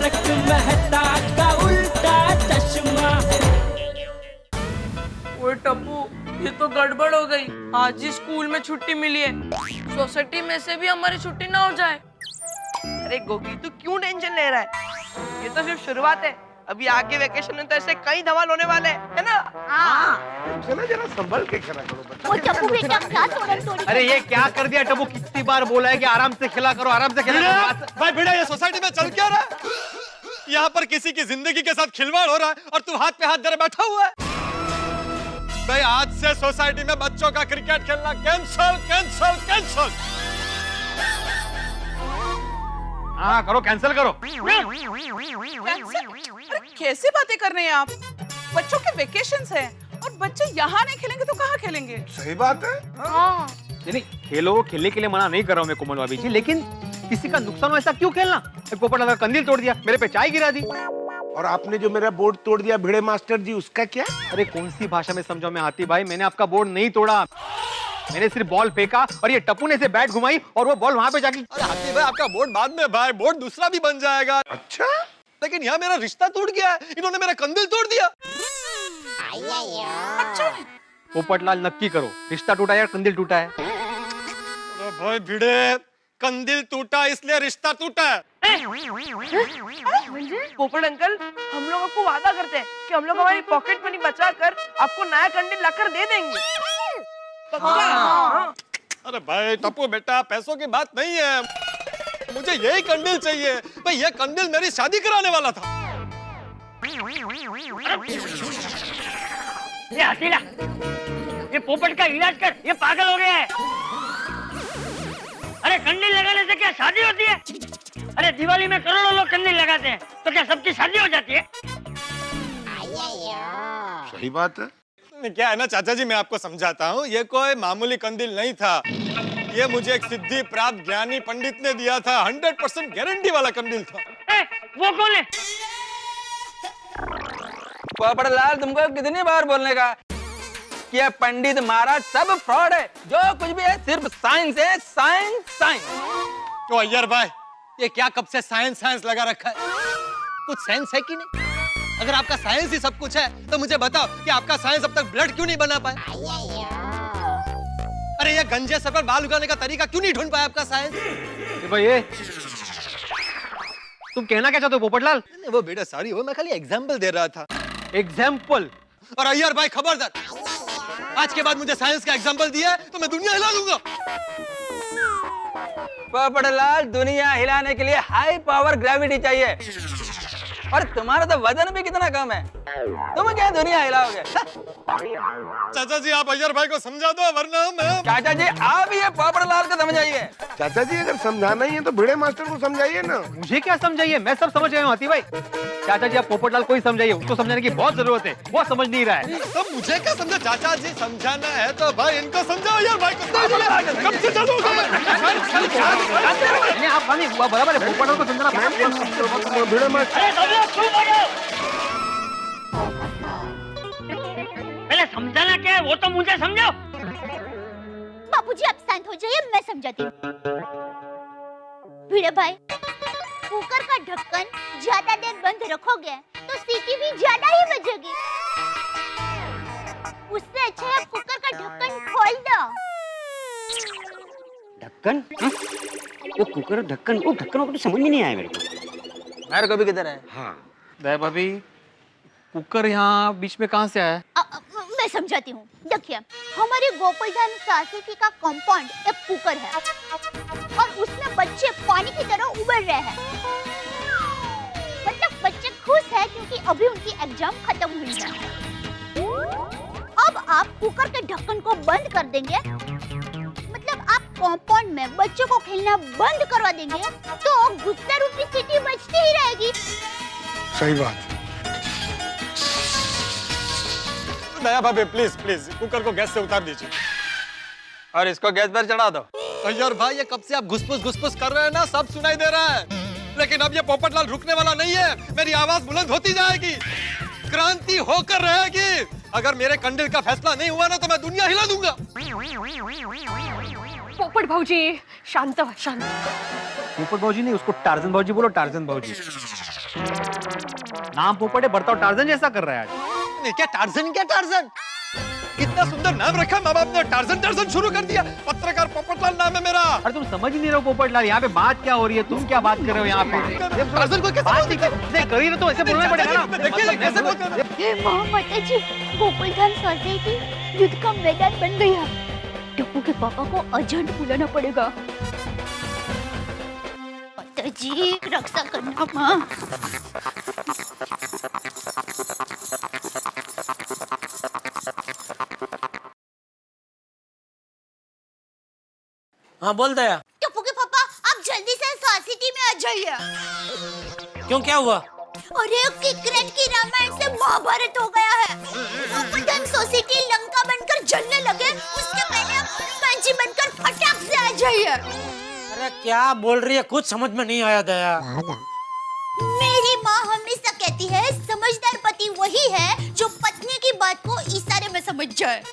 तारक मेहता का उल्टा चश्मा। ओए टप्पू, ये तो गड़बड़ हो गई। आज ही स्कूल में छुट्टी मिली है, सोसाइटी में से भी हमारी छुट्टी ना हो जाए। अरे गोगी, तू क्यों टेंशन ले रहा है? ये तो सिर्फ शुरुआत है। अभी आगे वेकेशन में तो ऐसे कई धमाल होने वाले हैं, है ना? हाँ। जरा संभल के खेला करो बच्चा। वो टप्पू बेटा क्या तोड़ी? अरे ये क्या कर दिया टप्पू? कितनी बार बोला है कि आराम से खेला करो, आराम से खेला करो। भाई भिड़ा, ये सोसाइटी में चल क्या रहा है? यहाँ पर किसी की जिंदगी के साथ खिलवाड़ हो रहा है और तू हाथ पे हाथ धरे बैठा हुआ है। भाई आज से सोसाइटी में बच्चों का क्रिकेट खेलना कैंसल कैंसल कैंसल। हाँ करो, कैंसिल करो। कैसी बातें कर रहे हैं आप? बच्चों के वेकेशंस हैं और बच्चे यहाँ नहीं खेलेंगे तो कहाँ खेलेंगे? सही बात है। हाँ। नहीं खेलो, खेलने के लिए मना नहीं कर रहा हूँ मैं कोमल भाभी जी, लेकिन किसी का नुकसान हो ऐसा क्यों खेलना? पोपट लगा कंदील तोड़ दिया, मेरे पे चाय गिरा दी। और आपने जो मेरा बोर्ड तोड़ दिया भिड़े मास्टर जी, उसका क्या? अरे कौन सी भाषा में समझाऊं मैं हाथी भाई? मैंने आपका बोर्ड नहीं तोड़ा, मैंने सिर्फ बॉल फेंका और ये टप्पू ने से बैट घुमाई और वो बॉल वहां पे जाके। अरे हाथी भाई, आपका बोर्ड बाद में भाई, बोर्ड दूसरा भी बन जाएगा। अच्छा, लेकिन यहाँ मेरा रिश्ता टूट गया है, इन्होंने मेरा कंदील तोड़ दिया। अच्छा। पोपटलाल नक्की करो, रिश्ता टूटा है या कंदील टूटा है? अरे भाई भिड़े, कंदील टूटा इसलिए रिश्ता टूटा है। पोपट अंकल, हम लोग आपको वादा करते हैं कि हम लोग हमारी पॉकेट मनी बचा कर आपको नया कंडील लाकर दे देंगे। हाँ। अरे भाई टप्पू बेटा, पैसों की बात नहीं है, मुझे यही कंडील चाहिए। भाई ये कंडील मेरी शादी कराने वाला था। ये हसीला, ये पोपट का इलाज कर, ये पागल हो गया है। अरे कंडील लगाने से क्या शादी होती है? अरे दिवाली में करोड़ों लोग कंडील लगाते हैं, तो क्या सबकी शादी हो जाती है? सही बात है। क्या है ना चाचा जी, मैं आपको समझाता हूँ, ये कोई मामूली कंदील नहीं था, ये मुझे एक सिद्धि प्राप्त ज्ञानी पंडित ने दिया था। 100% गारंटी वाला कंदील था। वो कौन है? पोपट लाल, तुमको कितनी बार बोलने का कि ये पंडित महाराज सब फ्रॉड है, जो कुछ भी है सिर्फ साइंस है, साइंस साइंस। तो अय्यर भाई, ये क्या कब से साइंस साइंस लगा रखा है? कुछ साइंस है कि नहीं? अगर आपका साइंस ही सब कुछ है तो मुझे बताओ कि आपका साइंस अब तक ब्लड क्यों नहीं बना पाया? अरे ये गंजे सर पर बाल उगाने का तरीका क्यों नहीं ढूंढ पाया आपका साइंस? भाई ये तुम कहना क्या चाहते हो पोपटलाल? वो बेटा सॉरी, वो मैं खाली एग्जांपल दे रहा था। एग्जाम्पल? और अय्यर भाई खबरदार, आज के बाद मुझे साइंस का एग्जांपल दिया है तो मैं दुनिया हिला दूंगा। पोपट लाल, दुनिया हिलाने के लिए हाई पावर ग्रेविटी चाहिए, और तुम्हारा तो वजन भी कितना कम है, तुम क्या दुनिया हिलाओगे? चाचा जी आप अय्यर भाई को समझा दो, वरना मैं। चाचा जी आप ये पोपट लाल को समझाइए। चाचा जी अगर समझाना ही है तो भिड़े मास्टर को समझाइए ना। मुझे क्या समझाइए, मैं सब समझ गया हूँ हाथी भाई। चाचा जी आप पोपटलाल को ही समझाइए, उसको समझाने की बहुत जरूरत है, वो समझ नहीं रहा है। तो मुझे क्या समझा? चाचा जी समझाना है तो भाई इनको समझाओ यार, भाई को कब से चालू हो गया? नहीं आप खाली बराबर है, पोपटलाल को समझाना। भिड़े मास्टर अरे सब लोग चुप हो जाओ। पहले समझाना क्या है वो तो मुझे समझाओ। बापूजी आप शांत हो जाइए, मैं समझाती हूँ। भिड़े भाई, कुकर का ढक्कन ज्यादा देर बंद रखोगे तो सीटी भी ज्यादा ही बजेगी। उससे अच्छा है कुकर का ढक्कन खोल दो। ढक्कन? वो कुकर ढक्कन, वो ढक्कन को समझ में नहीं आया मेरे को। मेरे को भी किधर है? हाँ भाभी, कुकर यहाँ बीच में कहाँ से आया? मैं समझाती हूँ। देखिए, हमारे गोकुलधाम सोसाइटी का कंपाउंड एक कुकर है और उसमें बच्चे पानी की तरह उबल रहे हैं। मतलब बच्चे खुश हैं क्योंकि अभी उनकी एग्जाम खत्म हुई है। अब आप कुकर के ढक्कन को बंद कर देंगे, मतलब आप कंपाउंड में बच्चों को खेलना बंद करवा देंगे, तो गुस्सा रूपी सीटी बजती ही रहेगी। सही बात। नया भाभी प्लीज प्लीज कुकर को गैस से उतार दीजिए और इसको गैस पर चढ़ा दो। अय्यर भाई, ये कब से आप घुसपुस कर रहे हैं ना, सब सुनाई दे रहा है, लेकिन अब ये पोपटलाल रुकने वाला नहीं है। मेरी आवाज बुलंद होती जाएगी, क्रांति होकर रहेगी। अगर मेरे कंडील का फैसला नहीं हुआ ना तो मैं दुनिया हिला दूंगा। पोपट भाऊजी शांत हो, शांत। पोपट भाऊजी नहीं, उसको टार्जन भाऊजी बोलो, टार्जन भाऊजी। नाम पोपट है, बर्ताव टार्जन जैसा कर रहा है आज। नहीं क्या टार्जन कितना सुंदर नाम रखा माँ बाप ने, टार्जन शुरू कर दिया। पत्रकार पोपटलाल नाम है मेरा। अरे तुम समझ ही नहीं रहे हो पोपटलाल, यहाँ पे बात क्या हो रही है, तुम क्या बात कर रहे हो यहाँ पे? टार्जन को कैसे बात नहीं कर ही रहे तो ऐसे बोलना पड़ेगा ना। देखिए कैसे बोल रहे हैं। हे माता जी, गोकुलधाम सोसाइटी युद्ध का मैदान बन गया। टप्पू के पापा को अर्जेंट बुलाना पड़ेगा। माता जी रक्षा करना माँ। हाँ बोल दया। टप्पू के पापा आप जल्दी से सोसाइटी में आ जाइए। क्यों, क्या हुआ? अरे किकरेट की रामायण से महाभारत हो गया है। गोकुलधाम सोसाइटी लंका बनकर जलने लगे, उसके पहले आप हनुमान जी बनकर फटाक से आ जाइए। अरे क्या बोल रही है, कुछ समझ में नहीं आया दया। मेरी माँ हमेशा कहती है समझदार पति वही है जो पत्नी की बात को इशारे में समझ जाए।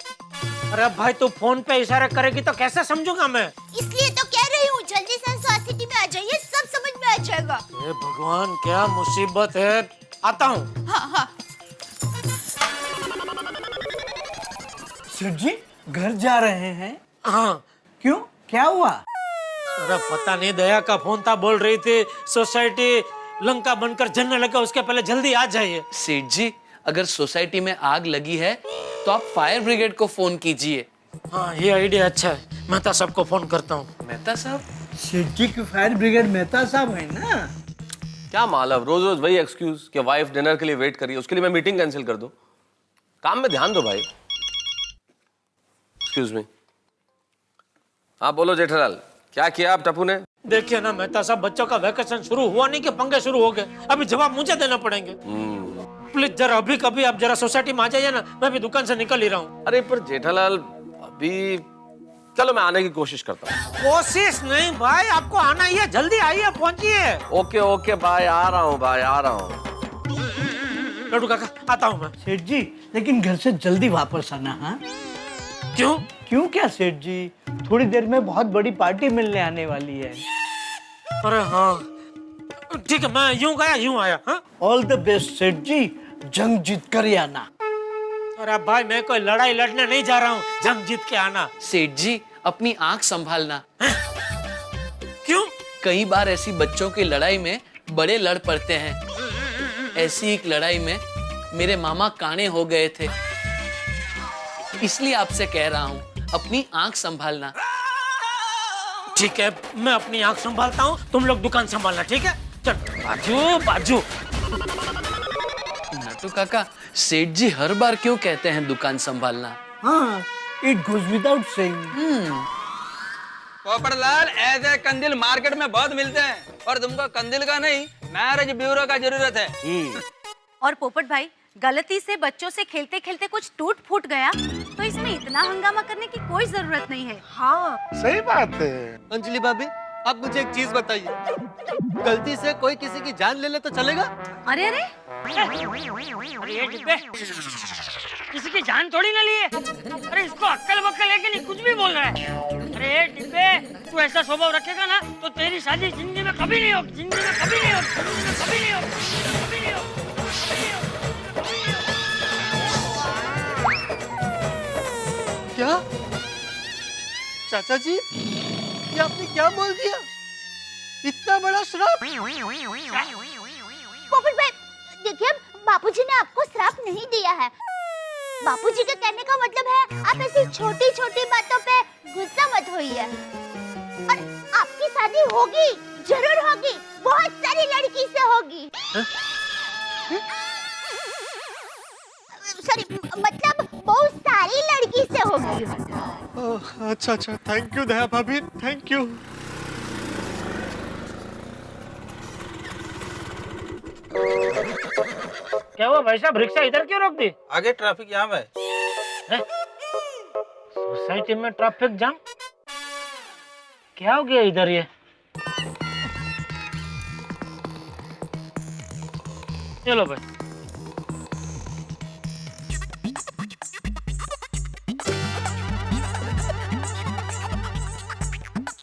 अरे भाई तू फोन पे इशारा करेगी तो कैसे समझूंगा मैं? इसलिए तो कह रही हूँ जल्दी से सोसाइटी में आ जाइए, सब समझ में आ जाएगा। हे भगवान क्या मुसीबत है। आता हूँ। हाँ हाँ। सेठ जी घर जा रहे हैं? हाँ। क्यों, क्या हुआ? अरे पता नहीं, दया का फोन था, बोल रही थी सोसाइटी लंका बनकर जलने लगा, उसके पहले जल्दी आ जाइए। सेठ जी अगर सोसाइटी में आग लगी है तो आप फायर ब्रिगेड को फोन कीजिए। हाँ ये आइडिया अच्छा है, मेहता साहब को फोन करता हूँ। मेहता साहब? सेठ जी की फायर ब्रिगेड मेहता साहब है ना? क्या मालव, रोज रोज वही एक्सक्यूज कि वाइफ डिनर के लिए वेट कर रही है, उसके लिए मैं मीटिंग कैंसिल कर दूं? काम में ध्यान दो भाई। Excuse me. हाँ बोलो जेठालाल, क्या किया आप टप्पू ने? देखिए ना मेहता साहब, बच्चों का वैकेशन शुरू हुआ नहीं कि पंगे शुरू हो गए, अभी जवाब मुझे देना पड़ेंगे। प्लीज जरा अभी कभी आप जरा सोसाइटी में आ जाइए ना, मैं भी दुकान से निकल ही रहा हूँ। अरे पर जेठालाल अभी, चलो मैं आने की कोशिश करता हूँ। कोशिश नहीं भाई, आपको आना ही है, जल्दी आइए, पहुंचिए। ओके ओके बाय, आ रहा हूँ भाई, आ रहा हूँ। लड्डू काका आता हूँ मैं। सेठ जी लेकिन घर से जल्दी वापस आना। हाँ क्यों? क्यों क्या सेठ जी, थोड़ी देर में बहुत बड़ी पार्टी मिलने आने वाली है। अरे हाँ ठीक है, मैं यूं गया यूं आया। हाँ ऑल द बेस्ट सेठ जी, जंग जीत कर ही आना। अरे भाई मैं कोई लड़ाई लड़ने नहीं जा रहा हूँ, जंग जीत के आना। सेठ जी अपनी आंख संभालना। क्यों? कई बार ऐसी बच्चों की लड़ाई में बड़े लड़ पड़ते हैं। ऐसी एक लड़ाई में मेरे मामा काने हो गए थे, इसलिए आपसे कह रहा हूँ अपनी आंख संभालना। ठीक है मैं अपनी आंख संभालता हूँ, तुम लोग दुकान संभालना, ठीक है? चल बाजू बाजू। नाटू काका, सेठ जी हर बार क्यों कहते हैं दुकान संभालना? हाँ it goes without saying. Popatlal ऐसे कंदिल मार्केट में बहुत मिलते हैं, और तुमको कंदिल का नहीं मैरिज ब्यूरो का जरूरत है। और पोपट भाई गलती से बच्चों से खेलते खेलते कुछ टूट फूट गया तो इसमें इतना हंगामा करने की कोई जरूरत नहीं है। हाँ सही बात है। अंजलि भाभी आप मुझे एक चीज बताइए, गलती से कोई किसी की जान ले ले तो चलेगा? अरे अरे अरे ये डिब्बे किसी की जान थोड़ी ना लिए। अरे इसको अक्कल वक्कल है कि नहीं, कुछ भी बोल रहा है। अरे ये डिब्बे तू ऐसा स्वभाव रखेगा ना तो तेरी शादी जिंदगी में कभी नहीं होगी, जिंदगी में कभी नहीं होगी, जिंदगी में कभी नहीं होगी, कभी नहीं होगी। क्या चाचा जी, ये आपने क्या बोल दिया? इतना बड़ा श्राप? पोपट भाई देखिए, बापूजी ने आपको श्राप नहीं दिया है। बापूजी के कहने का मतलब है आप ऐसी छोटी छोटी बातों पे गुस्सा मत होइए। और आपकी शादी होगी, जरूर होगी, बहुत सारी लड़की से होगी। सॉरी मतलब बहुत सारी लड़की से होगी। अच्छा अच्छा, थैंक यू दया भाभी, थैंक यू। क्या हुआ भाई साहब, रिक्शा इधर क्यों रोक दी? आगे ट्रैफिक जाम है। सोसाइटी में ट्रैफिक जाम? क्या हो गया इधर ये? चलो भाई।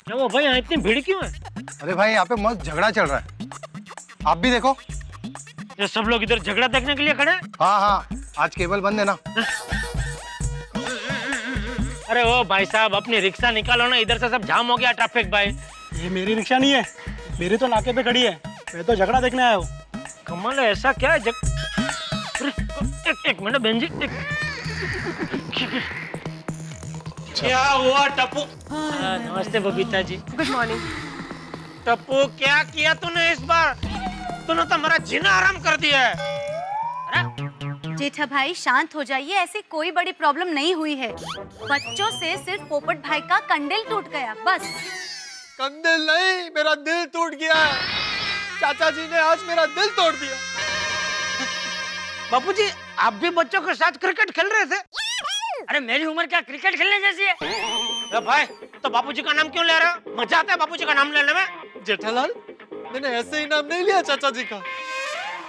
क्या वो भाई यहाँ इतनी भीड़ क्यों है? अरे भाई यहाँ पे मस्त झगड़ा चल रहा है, आप भी देखो। ये सब लोग इधर झगड़ा देखने के लिए खड़े हैं? हाँ हाँ, आज केबल बंद है ना। अरे ओ भाई साहब, अपनी रिक्शा निकालो ना, इधर से सब जाम हो गया ट्रैफिक भाई। ये मेरी रिक्शा नहीं है, मेरी तो नाके पे खड़ी है, मैं तो झगड़ा देखने आया हूँ। कमाल है, ऐसा क्या है अरे, एक मिनट बहन जी, क्या हुआ टप्पू? नमस्ते बबीता जी। Good morning. टप्पू, क्या किया तूने इस बार? तूने तो मेरा जीना आराम कर दिया है। जेठा भाई शांत हो जाइए, ऐसी कोई बड़ी प्रॉब्लम नहीं हुई है। बच्चों से सिर्फ पोपट भाई का कंडल टूट गया, बस। कंदिल नहीं, मेरा दिल टूट गया। चाचा जी ने आज मेरा दिल तोड़ दिया। बापूजी, आप भी बच्चों के साथ क्रिकेट खेल रहे थे? अरे मेरी उम्र क्या क्रिकेट खेलने जैसी है? अरे भाई, तो बापूजी का नाम क्यों ले रहे हो? मजा आता है बापूजी का नाम लेने में। जेठालाल, मैंने ऐसे ही नाम नहीं लिया चाचा जी का।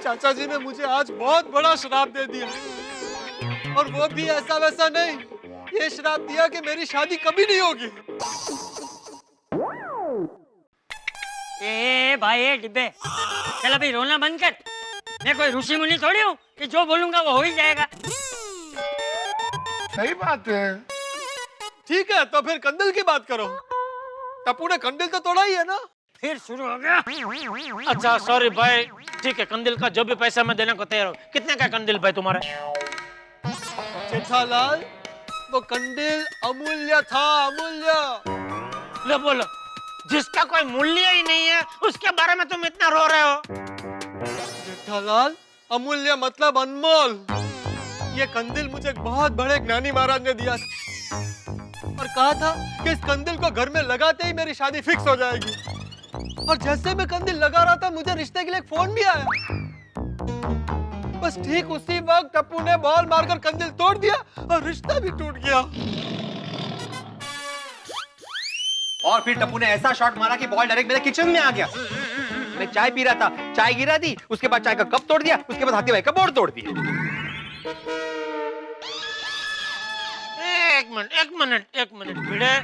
चाचा जी ने मुझे आज बहुत बड़ा श्राप दे दिया, और वो भी ऐसा वैसा नहीं। ये श्राप दिया कि मेरी शादी कभी नहीं होगी। ए भाई, ए डिब्बे, चल अभी रोना बंद कर। मैं कोई ऋषि मुनि थोड़ी हूँ कि जो बोलूंगा वो हो ही जाएगा। सही बात है। ठीक है, तो फिर कंदिल की बात करो। टप्पू ने कंदिल तो तोड़ा ही है ना? फिर शुरू हो गया। अच्छा सॉरी भाई, ठीक है, कंदिल का जो भी पैसा मैं देने को तैयार हूँ। कितने का कंदिल भाई तुम्हारा? जेठालाल, वो कंदिल अमूल्य था, अमूल्य। ले बोलो, जिसका कोई मूल्य ही नहीं है उसके बारे में तुम इतना रो रहे हो? जेठालाल, अमूल्य मतलब अनमोल। ये कंदिल मुझे एक बहुत बड़े ज्ञानी महाराज ने दिया और कहा था कि इस कंदिल को घर में लगाते ही मेरी शादी फिक्स हो जाएगी। और जैसे मैं कंदिल लगा रहा था, मुझे रिश्ते के लिए एक फोन भी आया। बस ठीक उसी वक्त टप्पू ने बॉल मारकर कंदिल तोड़ दिया और रिश्ता भी टूट गया। और फिर टप्पू ने ऐसा शॉट मारा कि बॉल डायरेक्ट मेरे किचन में आ गया। मैं चाय पी रहा था, चाय गिरा दी, उसके बाद चाय का कप तोड़ दिया, उसके बाद हाथी भाई का बोर्ड तोड़ दिया। एक मिनट भिड़े,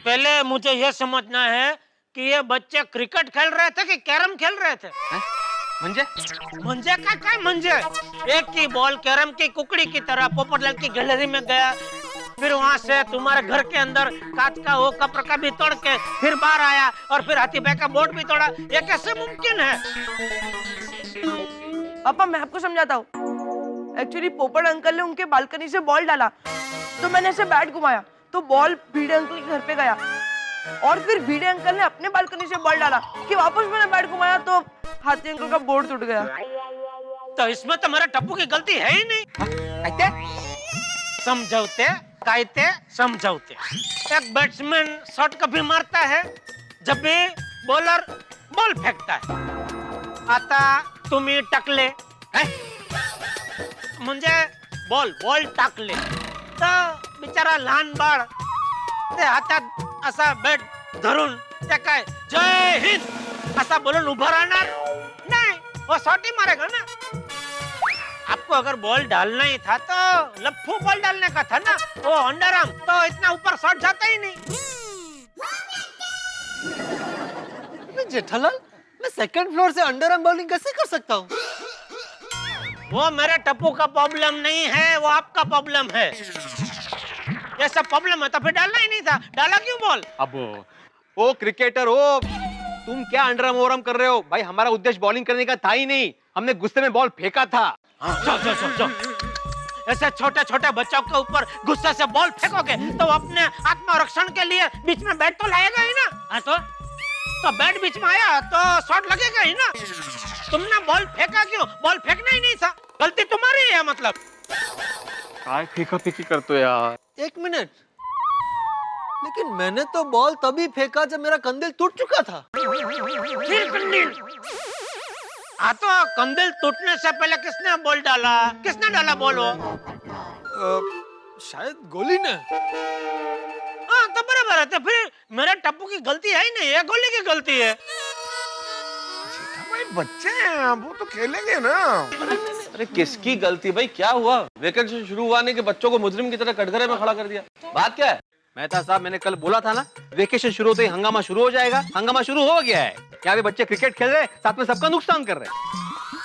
पहले मुझे यह समझना है कि ये बच्चे क्रिकेट खेल रहे थे कि कैरम खेल रहे थे? मंजे का क्या मंजे? एक की बॉल कैरम की कुकड़ी की तरह पोपटलाल की गैलरी में गया, फिर वहां से तुम्हारे घर के अंदर कांच का वो कप रखा भी तोड़ के फिर बाहर आया, और फिर हाथी भाई का बोर्ड भी तोड़ा। ये कैसे मुमकिन है? पापा, मैं आपको समझाता हूँ। एक्चुअली पोपट अंकल ने उनके बालकनी से बॉल डाला, तो मैंने ऐसे बैट घुमाया तो बॉल भीड़े अंकल के घर पे गया, और फिर भीड़े अंकल ने अपने बालकनी से बॉल डाला कि वापस मैंने बैट घुमाया तो हाथी अंकल का बोर्ड टूट गया। तो इसमें तो मेरा टप्पू की गलती है ही नहीं। समझौते कायते समझौते। एक बैट्समैन शॉट कभी मारता है जब भी बॉलर बॉल फेंकता है। आता तुम्ही टाकले म्हणजे बॉल टाकले, तर बिचारा लहान बाळ ते हातात असा बॅट धरून ते काय जय हिंद असा बोलून उभं राहणार नाही, वो शॉट ही मारेगा ना। आपको अगर बॉल डालना ही था तो लफ्फू बॉल डालने का था ना, वो अंडरआर्म तो इतना ऊपर शॉट जाता ही नहीं। जेठालाल, मैं सेकंड फ्लोर से अंडरआर्म बॉलिंग कैसे कर सकता हूँ? वो मेरे टप्पू का प्रॉब्लम नहीं है, वो आपका प्रॉब्लम है। ये सब प्रॉब्लम है तो फिर डालना ही नहीं था, डाला क्यों बॉल? अब ओ क्रिकेटर हो, तुम क्या अंडरआर्म ओवरआर्म कर रहे हो? भाई हमारा उद्देश्य बॉलिंग करने का था ही नहीं, हमने गुस्से में बॉल फेंका था। जो। ऐसे छोटे छोटे बच्चों के ऊपर गुस्से से बॉल फेंकोगे तो अपने आत्मरक्षण के लिए बीच में बैट तो लाएगा ही ना। हाँ तो बैट बीच में आया तो शॉट लगेगा ही ना। तुमने बॉल फेंका क्यों? बॉल फेंकना ही नहीं था, गलती तुम्हारी है। मतलब काय फेंका फेंकी करते हो यार? एक मिनट, लेकिन मैंने तो बॉल तभी फेंका जब मेरा कंदिल टूट चुका था। फिर कंदिल? हाँ तो कंदिल टूटने से पहले किसने बॉल डाला? किसने डाला बॉल? शायद गोली ने। हाँ तो बराबर है, तो फिर मेरे टप्पू की गलती है ही नहीं, ये गोली की गलती है। भाई बच्चे हैं, वो तो खेलेंगे ना। अरे किसकी गलती भाई? क्या हुआ? वेकेशन शुरू हुआ नहीं कि बच्चों को मुजरिम की तरह कटघरे में खड़ा कर दिया? बात क्या है? मेहता साहब, मैंने कल बोला था ना, वेकेशन शुरू होते ही हंगामा शुरू हो जाएगा। हंगामा शुरू हो गया है। यहाँ पे बच्चे क्रिकेट खेल रहे हैं, साथ में सबका नुकसान कर रहे हैं।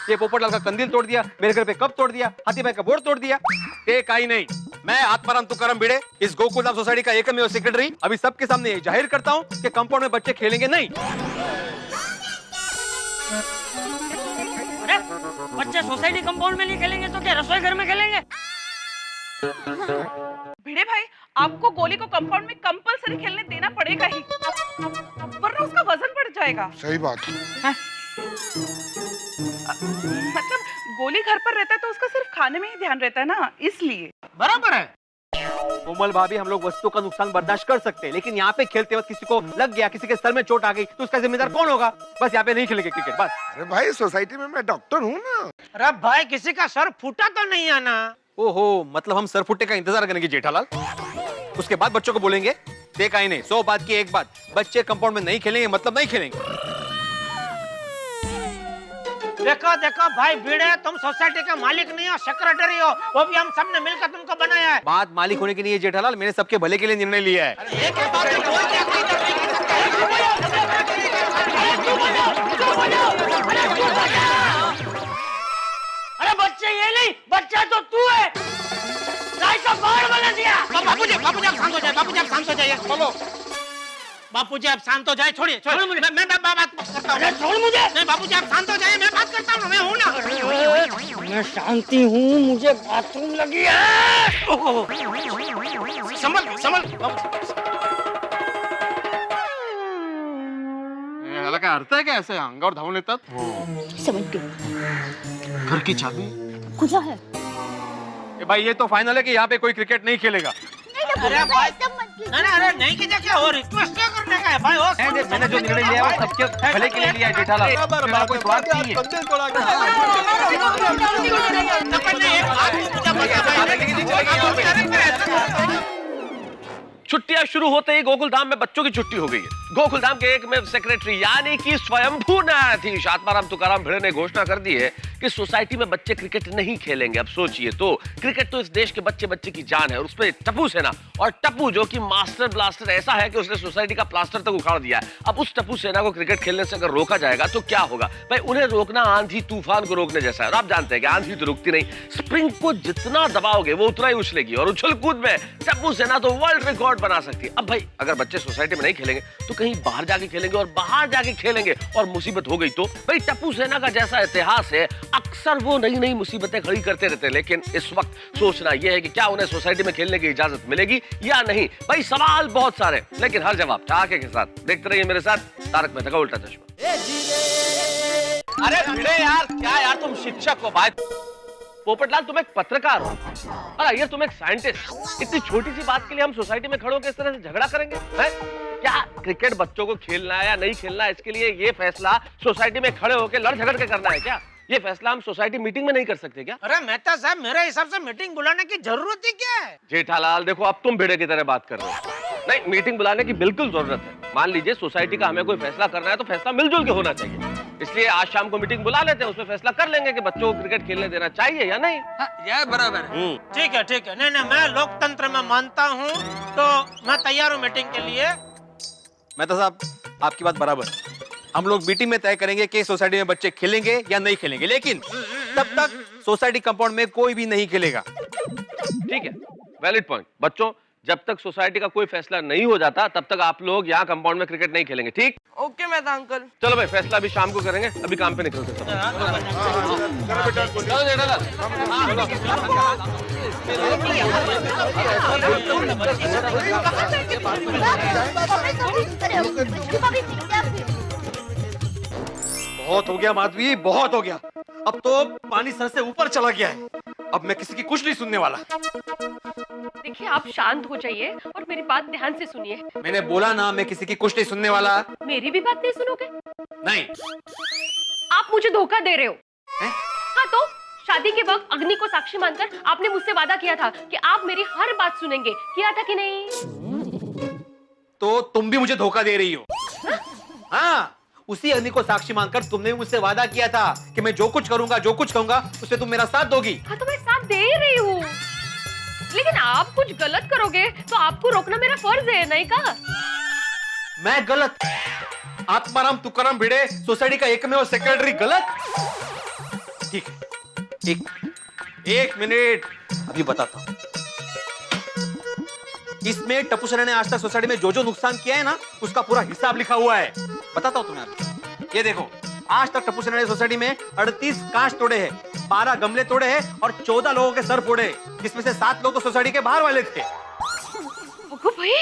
ये पोपटलाल का कंदील तोड़ दिया, मेरे घर पे कब तोड़ दिया, हाथी भाई का बोर्ड तोड़ दिया। एक आई नहीं, मैं आत्माराम तुकाराम भिड़े, इस गोकुलधाम सोसाइटी का एकमेव सेक्रेटरी, अभी सबके सामने ये जाहिर करता हूँ कि कंपाउंड में बच्चे खेलेंगे नहीं। अरे बच्चे सोसाइटी कंपाउंड में नहीं खेलेंगे तो क्या रसोई घर में खेलेंगे? भिड़े भाई, आपको गोली को कंपाउंड में कंपलसरी खेलने देना पड़ेगा ही, वरना उसका वजन बढ़ जाएगा। सही बात है। मतलब गोली घर पर रहता है तो उसका सिर्फ खाने में ही ध्यान रहता है ना, इसलिए। बराबर है। कोमल भाभी, हम लोग वस्तु का नुकसान बर्दाश्त कर सकते हैं, लेकिन यहाँ पे खेलते वक्त किसी को लग गया, किसी के सर में चोट आ गई तो उसका जिम्मेदार कौन होगा? बस यहाँ पे नहीं खेलेंगे क्रिकेट, बस। अरे भाई, सोसाइटी में मैं डॉक्टर हूँ ना। अरे भाई, किसी का सर फूटा तो नहीं है ना? ओहो, मतलब हम सर फुटे का इंतजार करेंगे जेठालाल, उसके बाद बच्चों को बोलेंगे देख आई नहीं, 100 बात की एक बात, बच्चे कंपाउंड में नहीं खेलेंगे मतलब नहीं खेलेंगे। देखो देखो भाई भिड़े, तुम सोसाइटी का मालिक नहीं हो, सेक्रेटरी हो, वो भी हम सब ने मिलकर तुमको बनाया है। बात मालिक होने की नहीं है जेठालाल, मैंने सबके भले के लिए निर्णय लिया है। अरे बच्चे ये नहीं, बच्चा तो तू है। गाय का बाढ़ बना दिया। बापूजी आप शांत हो जाइए, बापूजी आप शांत हो जाइए। बोलो बापूजी आप शांत हो जाइए, छोड़िए छोड़ मुझे, मैं बात करता हूँ। छोड़ मुझे। नहीं बापूजी आप शांत हो जाइए, मैं बात करता हूँ, मैं हूँ ना। मैं शांति हूँ, मुझे बाथरूम लगी है। संभल याला काय अर्थ आहे का ऐसे अंगावर धावून येतात? समझ गई। घर की चाबी खुला है। भाई ये तो फाइनल है कि यहाँ पे कोई क्रिकेट नहीं खेलेगा। अरे भाई अरे नहीं कीजिए, क्या हो रिक्वेस्ट क्या करने का है भाई? मैंने जो निर्णय लिया है वो सबके भले के लिए लिया है जेठालाल, मेरा कोई स्वार्थ नहीं है। छुट्टियां शुरू होते ही गोकुलधाम में बच्चों की छुट्टी हो गई है। गोकुलधाम के एकमेव सेक्रेटरी यानी कि स्वयंभू न्यायाधीश आत्माराम तुकाराम भिड़े ने घोषणा कर दी है कि सोसाइटी में बच्चे क्रिकेट नहीं खेलेंगे। अब सोचिए तो, क्रिकेट तो इस देश के बच्चे बच्चे की जान है, और उसपे टप्पू सेना, और टप्पू जो कि मास्टर ब्लास्टर ऐसा है कि उसने सोसाइटी का प्लास्टर तक उखाड़ दिया है। अब उस टप्पू सेना को क्रिकेट खेलने से अगर रोका जाएगा तो क्या होगा? भाई उन्हें रोकना आंधी तूफान को रोकने जैसा है, और आप जानते हैं कि आंधी तो रुकती नहीं, स्प्रिंग को जितना दबाओगे वो उतना ही उछलेगी, और उछल कूद में टप्पू सेना तो वर्ल्ड रिकॉर्ड बना सकती है। अब भाई अगर बच्चे सोसाइटी में नहीं खेलेंगे तो कहीं बाहर जाके खेलेंगे, और बाहर जाके खेलेंगे और मुसीबत हो गई तो? भाई टप्पू सेना का जैसा इतिहास है, अक्सर वो नई नई मुसीबतें खड़ी करते रहते हैं, लेकिन इस वक्त सोचना यह है कि क्या उन्हें सोसाइटी में खेलने की इजाजत मिलेगी या नहीं। भाई सवाल बहुत सारे, लेकिन हर जवाब चाके के साथ। देखते रहिए मेरे साथ तारक मेहता का उल्टा चश्मा। अरे भिड़े यार, क्या यार तुम शिक्षक हो भाई, पोपटलाल तुम एक पत्रकार हो, अरे ये तुम एक साइंटिस्ट, इतनी छोटी सी बात के लिए हम सोसाइटी में खड़े होकर इस तरह से झगड़ा करेंगे? हैं? क्या क्रिकेट बच्चों को खेलना है या नहीं खेलना है, इसके लिए ये फैसला सोसाइटी में खड़े होकर लड़ झगड़ के करना है क्या? ये फैसला हम सोसाइटी मीटिंग में नहीं कर सकते क्या? अरे मेहता साहब, मेरे हिसाब से मीटिंग बुलाने की जरूरत ही क्या है? जेठालाल देखो, अब तुम भिड़े की तरह बात कर रहे हो। नहीं, मीटिंग बुलाने की बिल्कुल जरूरत है। मान लीजिए सोसाइटी का हमें कोई फैसला करना है तो फैसला मिलजुल के होना चाहिए, इसलिए आज शाम को मीटिंग बुला लेते हैं, उसमें फैसला कर लेंगे कि बच्चों को क्रिकेट खेलने देना चाहिए या नहीं। यह बराबर है। ठीक है ठीक है, नहीं मैं लोकतंत्र में मानता हूँ, तो मैं तैयार हूँ मीटिंग के लिए। मेहता साहब आपकी बात बराबर है, हम लोग मीटिंग में तय करेंगे कि सोसाइटी में बच्चे खेलेंगे या नहीं खेलेंगे, लेकिन तब तक सोसाइटी कंपाउंड में कोई भी नहीं खेलेगा। ठीक है, वैलिड पॉइंट। बच्चों, जब तक सोसाइटी का कोई फैसला नहीं हो जाता तब तक आप लोग यहाँ कंपाउंड में क्रिकेट नहीं खेलेंगे, ठीक? Okay Mehta uncle. चलो भाई, फैसला भी शाम को करेंगे, अभी काम पे निकलते हैं। चलो जेठालाल। बहुत हो गया माधवी, बहुत हो गया, अब तो पानी सर से ऊपर चला गया है, अब मैं किसी की कुछ नहीं सुनने वाला। देखिए आप शांत हो जाइए और मेरी बात ध्यान से सुनिए। मैंने बोला ना, मैं किसी की कुछ नहीं सुनने वाला। मेरी भी बात नहीं सुनोगे? नहीं। आप मुझे धोखा दे रहे हो। हाँ तो शादी के वक्त अग्नि को साक्षी मानकर आपने मुझसे वादा किया था कि आप मेरी हर बात सुनेंगे, किया था कि नहीं? तो तुम भी मुझे धोखा दे रही हो। हाँ, उसी अग्नि को साक्षी मानकर तुमने मुझसे वादा किया था कि मैं जो कुछ करूंगा, जो कुछ कहूंगा, उससे तुम मेरा साथ दोगी। हाँ तो मैं साथ दे ही रही हूँ, लेकिन आप कुछ गलत करोगे तो आपको रोकना मेरा फर्ज है, नहीं कहा? मैं गलत? आत्माराम तुकाराम भिड़े सोसाइटी का एकमेव सेक्रेटरी गलत? ठीक है, एक मिनट, अभी बताता हूं। इसमें टप्पू सेना ने आज तक सोसाइटी में जो जो नुकसान किया है ना, उसका पूरा हिसाब लिखा हुआ है। बताता हूं तुम्हें अभी। ये देखो, आज तक टप्पू सेना ने सोसाइटी में 38 कांच तोड़े हैं, 12 गमले तोड़े हैं और 14 लोगों के सर फोड़े, जिसमें से 7 लोग तो सोसाइटी के बाहर वाले थे। भाई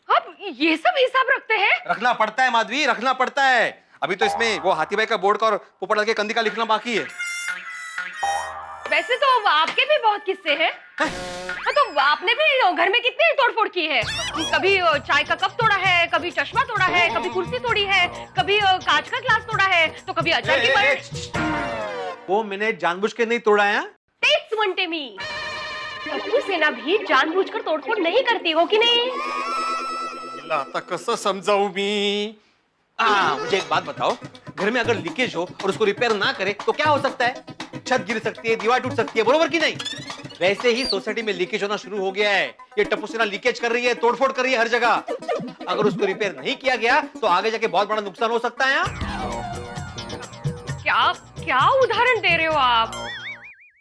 आप ये सब हिसाब रखते हैं? रखना पड़ता है माधवी, रखना पड़ता है। अभी तो इसमें वो हाथी भाई का बोर्ड का और पोपटलाल के कंदी का लिखना बाकी है। वैसे तो आपके भी बहुत किस्से हैं। हाँ, तो आपने भी घर में कितनी तोड़फोड़ की है? कभी चाय का कप तोड़ा है, कभी चश्मा तोड़ा है, कभी कुर्सी तोड़ी है, कभी कांच का ग्लास तोड़ा है, तो कभी अचार की पराठे। वो मैंने जानबूझ के नहीं तोड़ा है। Takes one Temi. टप्पू सेना भी जानबूझकर तोड़फोड़ नहीं करती हो कि नहीं? आता कसं समजाऊ मी? मुझे एक बात बताओ, घर में अगर लीकेज हो और उसको रिपेयर ना करे तो क्या हो सकता है? छत गिर सकती है, दीवार टूट सकती है, बरोबर कि नहीं? वैसे ही सोसाइटी में लीकेज होना शुरू हो गया है। ये टप्पू सेना लीकेज कर रही है, तोड़फोड़ कर रही है हर जगह। अगर उसको रिपेयर नहीं किया गया तो आगे जाके बहुत बड़ा नुकसान हो सकता है। क्या क्या उदाहरण दे रहे हो आप?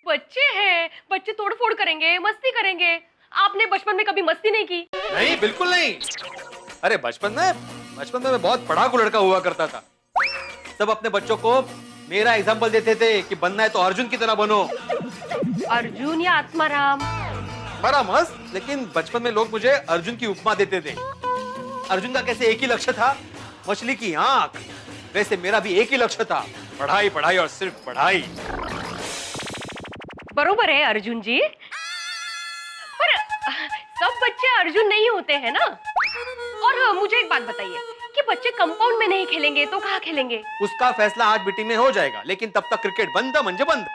बच्चे हैं, बच्चे तोड़फोड़ करेंगे, मस्ती करेंगे। आपने बचपन में कभी मस्ती नहीं की? नहीं, बिल्कुल नहीं। अरे बचपन में मैं बहुत पढ़ाकू लड़का हुआ करता था। सब अपने बच्चों को मेरा एग्जाम्पल देते थे कि बनना है तो अर्जुन की तरह बनो। अर्जुन या आत्माराम? बड़ा मस्त, लेकिन बचपन में लोग मुझे अर्जुन की उपमा देते थे। अर्जुन का कैसे एक ही लक्ष्य था, मछली की आंख, वैसे मेरा भी एक ही लक्ष्य था, पढ़ाई पढ़ाई और सिर्फ पढ़ाई। बरोबर है अर्जुन जी, पर सब बच्चे अर्जुन नहीं होते हैं ना। और मुझे एक बात बताइए कि बच्चे कंपाउंड में नहीं खेलेंगे तो कहाँ खेलेंगे? उसका फैसला आज मीटिंग में हो जाएगा, लेकिन तब तक क्रिकेट बंद म्हणजे बंद,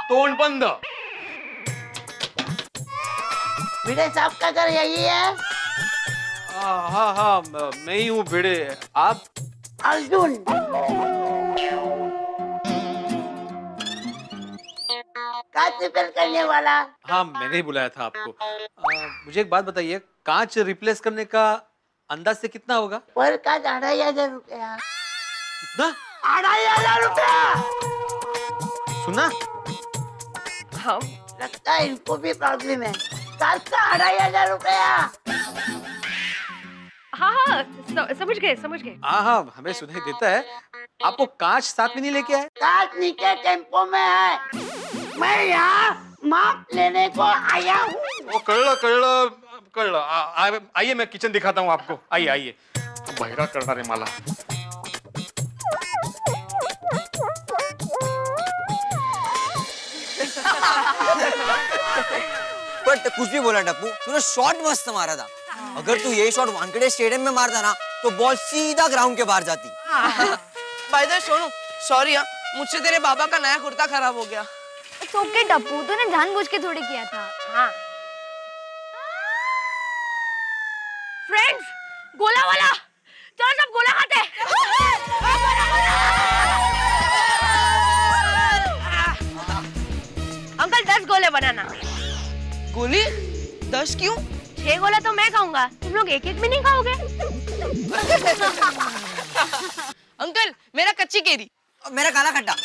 तोंड बंद। भिड़े साहब का घर यही है? हाँ, मैं ही हूँ भिड़े। आप? अर्जुन। कांच रिपेयर करने वाला। हाँ, मैंने ही बुलाया था आपको। मुझे एक बात बताइए, कांच रिप्लेस करने का अंदाज से कितना होगा? पर कांच 2500 रुपया। कितना? 2500 रुपया। सुना? हाँ, लगता है इनको भी प्रॉब्लम है। कांच का 2500 रुपया। हाँ, समझ गए। हाँ, हमें सुनाई देता है। आपको कांच साथ में नहीं लेके आए? कांच नीचे टेम्पो में है, मैं यहाँ माप लेने को आया हूँ। वो कळलं। आइए, मैं किचन दिखाता हूँ आपको। आइए। बहिरा करना रे माला। बट कुछ भी बोला टप्पू, तूने शॉट मस्त मारा था। अगर तू ये शॉट वानखेड़े स्टेडियम में मारता ना तो बॉल सीधा ग्राउंड के बाहर जाती। By the way Sonu, sorry यार, मुझसे तेरे बाबा का नया कुर्ता खराब हो गया। इट्स ओके टप्पू, तूने जानबूझ के थोड़ी किया था। हाँ। फ्रेंड्स, गोला वाला, चलो सब गोला खाते हैं। अंकल 10 गोले बनाना। गोली? 10 क्यों? 6 गोला तो मैं खाऊंगा, तुम लोग एक भी नहीं खाओगे। अंकल, मेरा कच्ची केरी। मेरा काला खट्टा।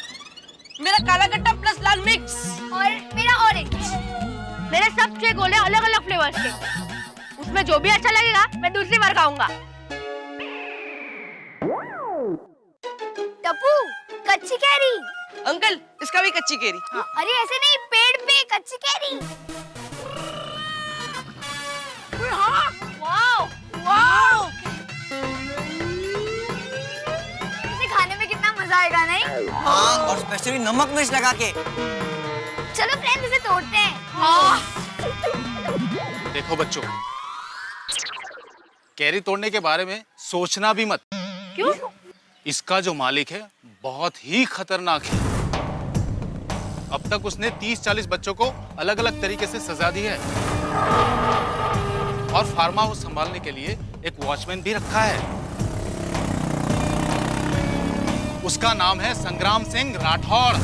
मेरा काला खट्टा प्लस लाल मिक्स। और मेरा ऑरेंज। मेरे सब 6 गोले अलग अलग फ्लेवर्स के, उसमें जो भी अच्छा लगेगा मैं दूसरी बार खाऊंगा। टप्पू, कच्ची कैरी। अंकल, इसका भी कच्ची केरी। अरे ऐसे नहीं, पेड़ पे कच्ची कैरी। वाओ! इसे खाने में कितना मजा आएगा नहीं? हाँ, और स्पेशली नमक मिर्च लगा के। चलो फ्रेंड्स, इसे तोड़ते हैं। देखो बच्चों, कैरी तोड़ने के बारे में सोचना भी मत। क्यों? इसका जो मालिक है बहुत ही खतरनाक है। अब तक उसने 30-40 बच्चों को अलग अलग तरीके से सजा दी है और फार्म हाउस संभालने के लिए एक वॉचमैन भी रखा है। उसका नाम है संग्राम सिंह राठौड़।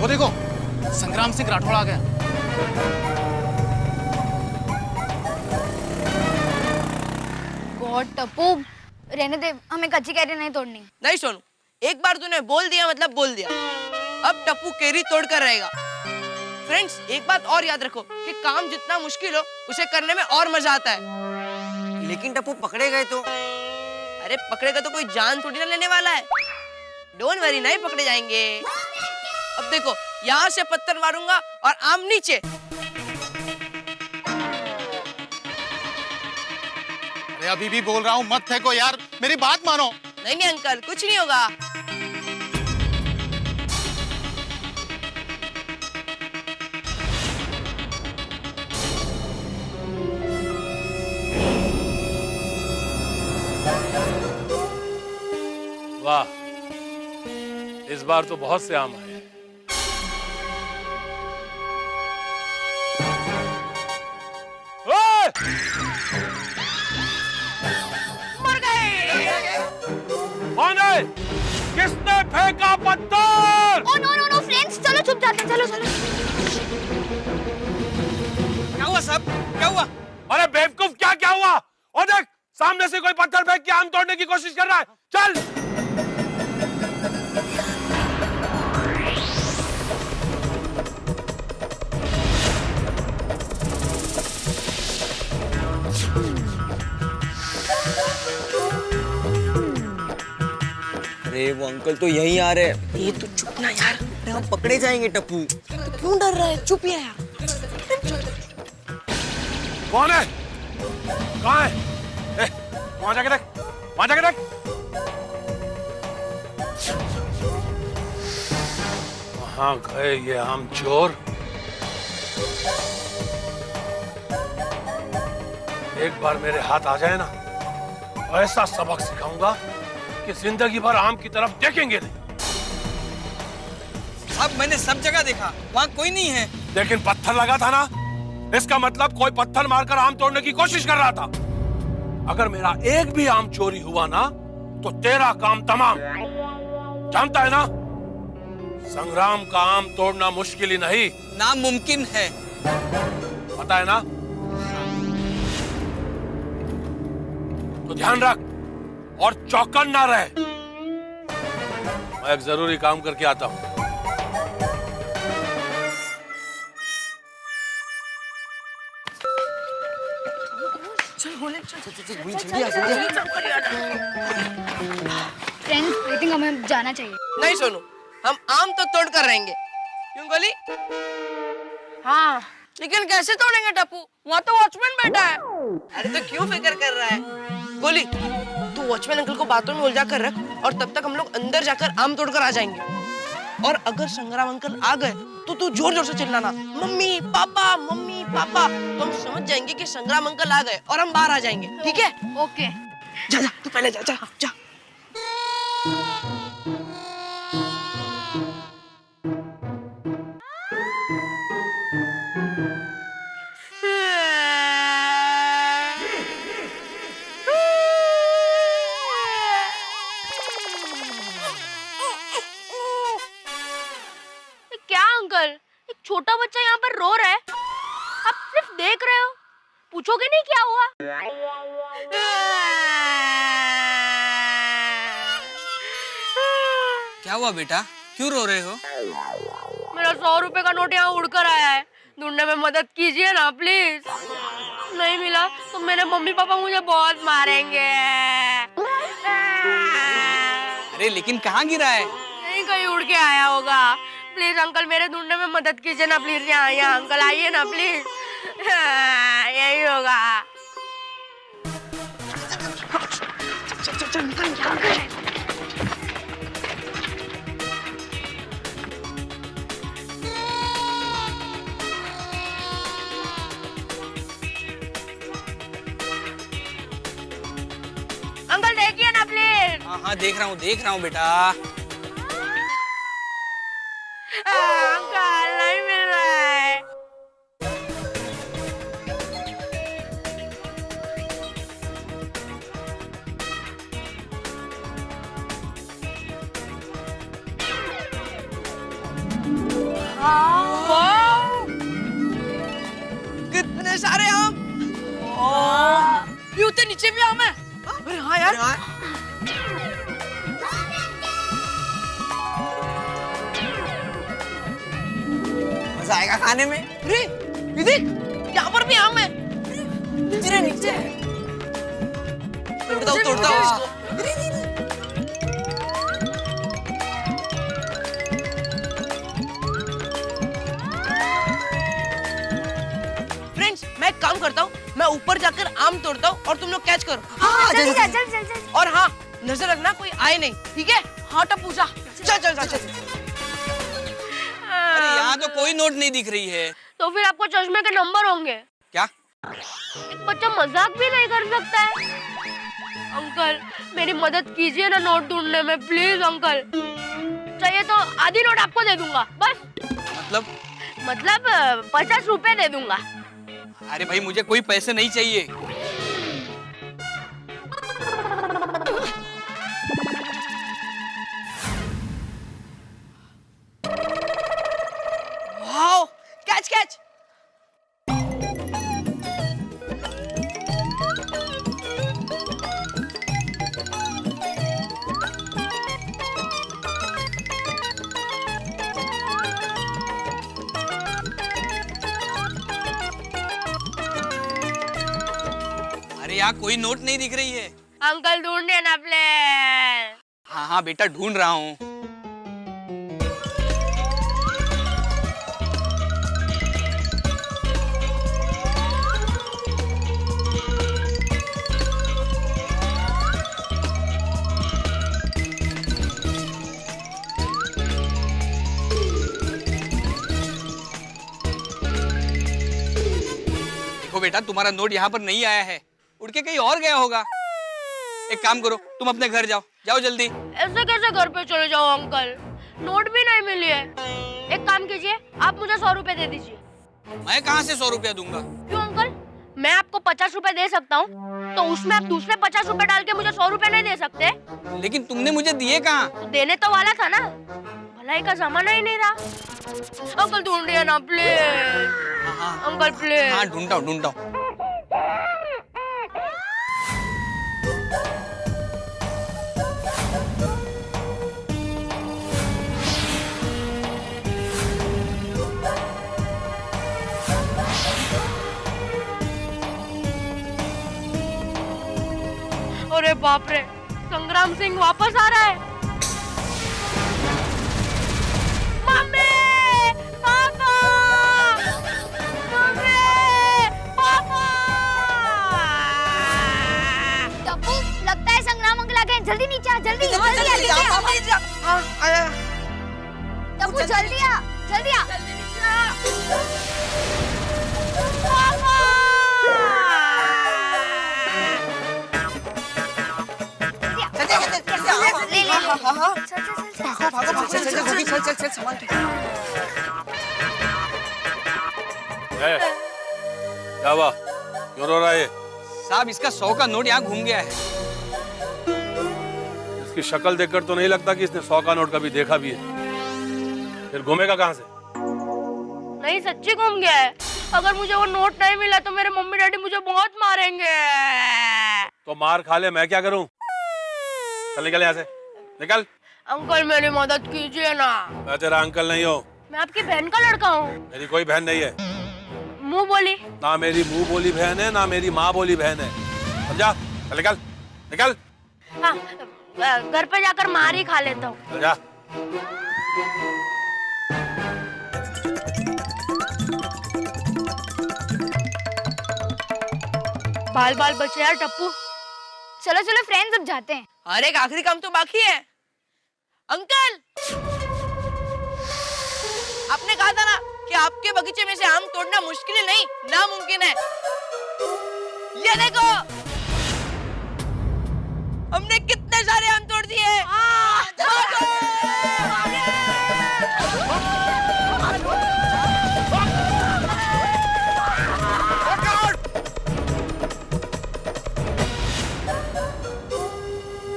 वो देखो संग्राम सिंह राठौड़ आ गया। गॉड टप्पू, रहने दे, हमें कच्ची कैरी नहीं तोड़नी। नहीं सोनू, एक बार तूने बोल दिया मतलब बोल दिया। अब टप्पू केरी तोड़ कर रहेगा। फ्रेंड्स, एक बात और याद रखो कि काम जितना मुश्किल हो उसे करने में और मजा आता है। लेकिन टप्पू पकड़े गए तो? अरे पकड़ेगा तो कोई जान थोड़ी ना लेने वाला है। डोंट वरी, नहीं पकड़े जाएंगे। अब देखो, यहाँ से पत्थर मारूंगा और आम नीचे। अरे अभी भी बोल रहा हूँ मत फेंको यार, मेरी बात मानो। नहीं नहीं अंकल, कुछ नहीं होगा। वाह, इस बार तो बहुत से आम आए। मर गए। कौन है? किसने फेंका पत्थर? Oh no no no friends, चलो चुप जाते हैं, चलो चलो। क्या हुआ सब? क्या हुआ? अरे बेवकूफ, क्या क्या हुआ? और देख, सामने से कोई पत्थर फेंक के आम तोड़ने की कोशिश कर रहा है। चल। अरे वो अंकल तो यहीं आ रहे हैं। ये तो चुप ना यार। अरे हम पकड़े जाएंगे टप्पू। तो क्यों डर रहा है? चुप ही है यार। कौन है? कहाँ है? वहां जाके देख, वहां जाके देख। कहाँ गए ये आम चोर? एक बार मेरे हाथ आ जाए ना, ऐसा सबक सिखाऊंगा कि जिंदगी भर आम की तरफ देखेंगे नहीं। अब मैंने सब जगह देखा, वहाँ कोई नहीं है। लेकिन पत्थर लगा था ना, इसका मतलब कोई पत्थर मारकर आम तोड़ने की कोशिश कर रहा था। अगर मेरा एक भी आम चोरी हुआ ना, तो तेरा काम तमाम। जानता है ना, संग्राम का आम तोड़ना मुश्किल ही नहीं, नामुमकिन है। पता है ना? तो ध्यान रख और चौकन ना रहे। मैं एक जरूरी काम करके आता हूं। फ्रेंड्स, आई थिंक हमें जाना चाहिए। नहीं सोनू, हम आम तो तोड़ कर रहेंगे। क्यों गोली? हाँ, लेकिन कैसे तोड़ेंगे टप्पू? वहाँ तो वॉचमैन बैठा है। अरे तो क्यों फिक्र कर रहा है? गोली, तू वॉचमैन अंकल को बातों में उलझा कर रख और तब तक हम लोग अंदर जाकर आम तोड़कर आ जाएंगे। और अगर संग्राम अंकल आ गए तो तू जोर जोर से चिल्लाना, मम्मी पापा, मम्मी पापा। तो हम समझ जाएंगे कि संग्राम अंकल आ गए और हम बाहर आ जाएंगे। ठीक है? ओके। जा जा, तू पहले जा जा जा। क्या अंकल, एक छोटा बच्चा यहाँ पर रो रहा है, आप सिर्फ देख रहे हो, पूछोगे नहीं क्या हुआ? क्या हुआ बेटा, क्यों रो रहे हो? मेरा 100 रुपए का नोट यहाँ उड़कर आया है, ढूंढने में मदद कीजिए ना प्लीज। नहीं मिला तो मेरे मम्मी पापा मुझे बहुत मारेंगे। अरे लेकिन कहाँ गिरा है? नहीं, कहीं उड़ के आया होगा। प्लीज अंकल, मेरे ढूंढने में मदद कीजिए ना प्लीज। यहाँ अंकल आइए ना प्लीज। यही होगा। अंकल देखिए ना प्लीज। हाँ हाँ देख रहा हूँ बेटा। अंकल नहीं मिल रहा है। कितने सारे आम। ये उतने नीचे भी आम है। अरे हाँ यार। मजा आएगा खाने में। अरे ये देख, यहाँ पर भी आम है। नीचे नीचे तोड़ता हूँ इसको। फ्रेंड्स, मैं एक काम करता हूँ, मैं ऊपर जाकर आम तोड़ता हूँ और तुम लोग कैच करो। हाँ, चल। और हाँ, नजर रखना कोई आए नहीं, ठीक है? हाँ टप्पू जा। चल। अरे यहाँ तो कोई नोट नहीं दिख रही है। तो फिर आपको चश्मे के नंबर होंगे। क्या? एक बच्चा मजाक भी नहीं कर सकता है। अंकल, मेरी मदद कीजिए ना नोट ढूंढने में, प्लीज अंकल। चाहिए तो आधी नोट आपको दे दूंगा, बस। मतलब 50 रुपए दे दूंगा। अरे भाई, मुझे कोई पैसे नहीं चाहिए। Wow, catch. अरे यहाँ कोई नोट नहीं दिख रही है। अंकल ढूंढे ना प्लीज। हाँ बेटा, ढूंढ रहा हूँ। देखो बेटा, तुम्हारा नोट यहाँ पर नहीं आया है, उड़ के कहीं और गया होगा। एक काम करो, तुम अपने घर जाओ जल्दी। ऐसे कैसे घर पे चले जाओ अंकल, नोट भी नहीं मिली है। एक काम कीजिए, आप मुझे 100 रुपए दे दीजिए। मैं कहाँ से 100 रुपया दूंगा? क्यों अंकल, मैं आपको 50 रुपए दे सकता हूँ, तो उसमें आप दूसरे 50 रुपए डाल के मुझे 100 रुपए नहीं दे सकते? लेकिन तुमने मुझे दिए कहाँ? तो देने तो वाला था ना, भलाई का जमाना ही नहीं रहा। अंकल ढूंढिए ना प्लीज। Uncle please. हाँ, ढूंढता हूँ। अरे बाप रे, संग्राम सिंह वापस आ रहा है। मम्मी, पापा, मम्मी, पापा। टप्पू, लगता है संग्राम अंकल आ गए। जल्दी नीचे आ, जल्दी आ। हाँ, आया। टप्पू जल्दी आ। चल सामान क्या हुआ? क्यों रो रहा है? साहब, इसका 100 का नोट यहाँ घूम गया है। इसकी शक्ल देखकर तो नहीं लगता कि इसने 100 का नोट कभी देखा भी है। फिर घूमेगा कहाँ से? नहीं, सच्ची घूम गया है। अगर मुझे वो नोट नहीं मिला तो मेरे मम्मी डैडी मुझे बहुत मारेंगे। तो मार खा ले, मैं क्या करूं? चल निकल यहाँ से, निकल। अंकल, मेरी मदद कीजिए ना। मैं तेरा अंकल नहीं हूँ। मैं आपकी बहन का लड़का हूँ। मेरी कोई बहन नहीं है। मुंह बोली। ना मेरी मुंह बोली बहन है, ना मेरी माँ बोली बहन है, समझा? चल निकल। हाँ, घर पे जाकर मार ही खा लेता हूँ। चल जा। बाल बचे यार टप्पू। चलो फ्रेंड्स, अब जाते हैं। अरे एक आखिरी काम तो बाकी है। अंकल, आपने कहा था ना कि आपके बगीचे में से आम तोड़ना मुश्किल नहीं, नामुमकिन है। ये देखो, हमने कितने सारे आम तोड़ दिए।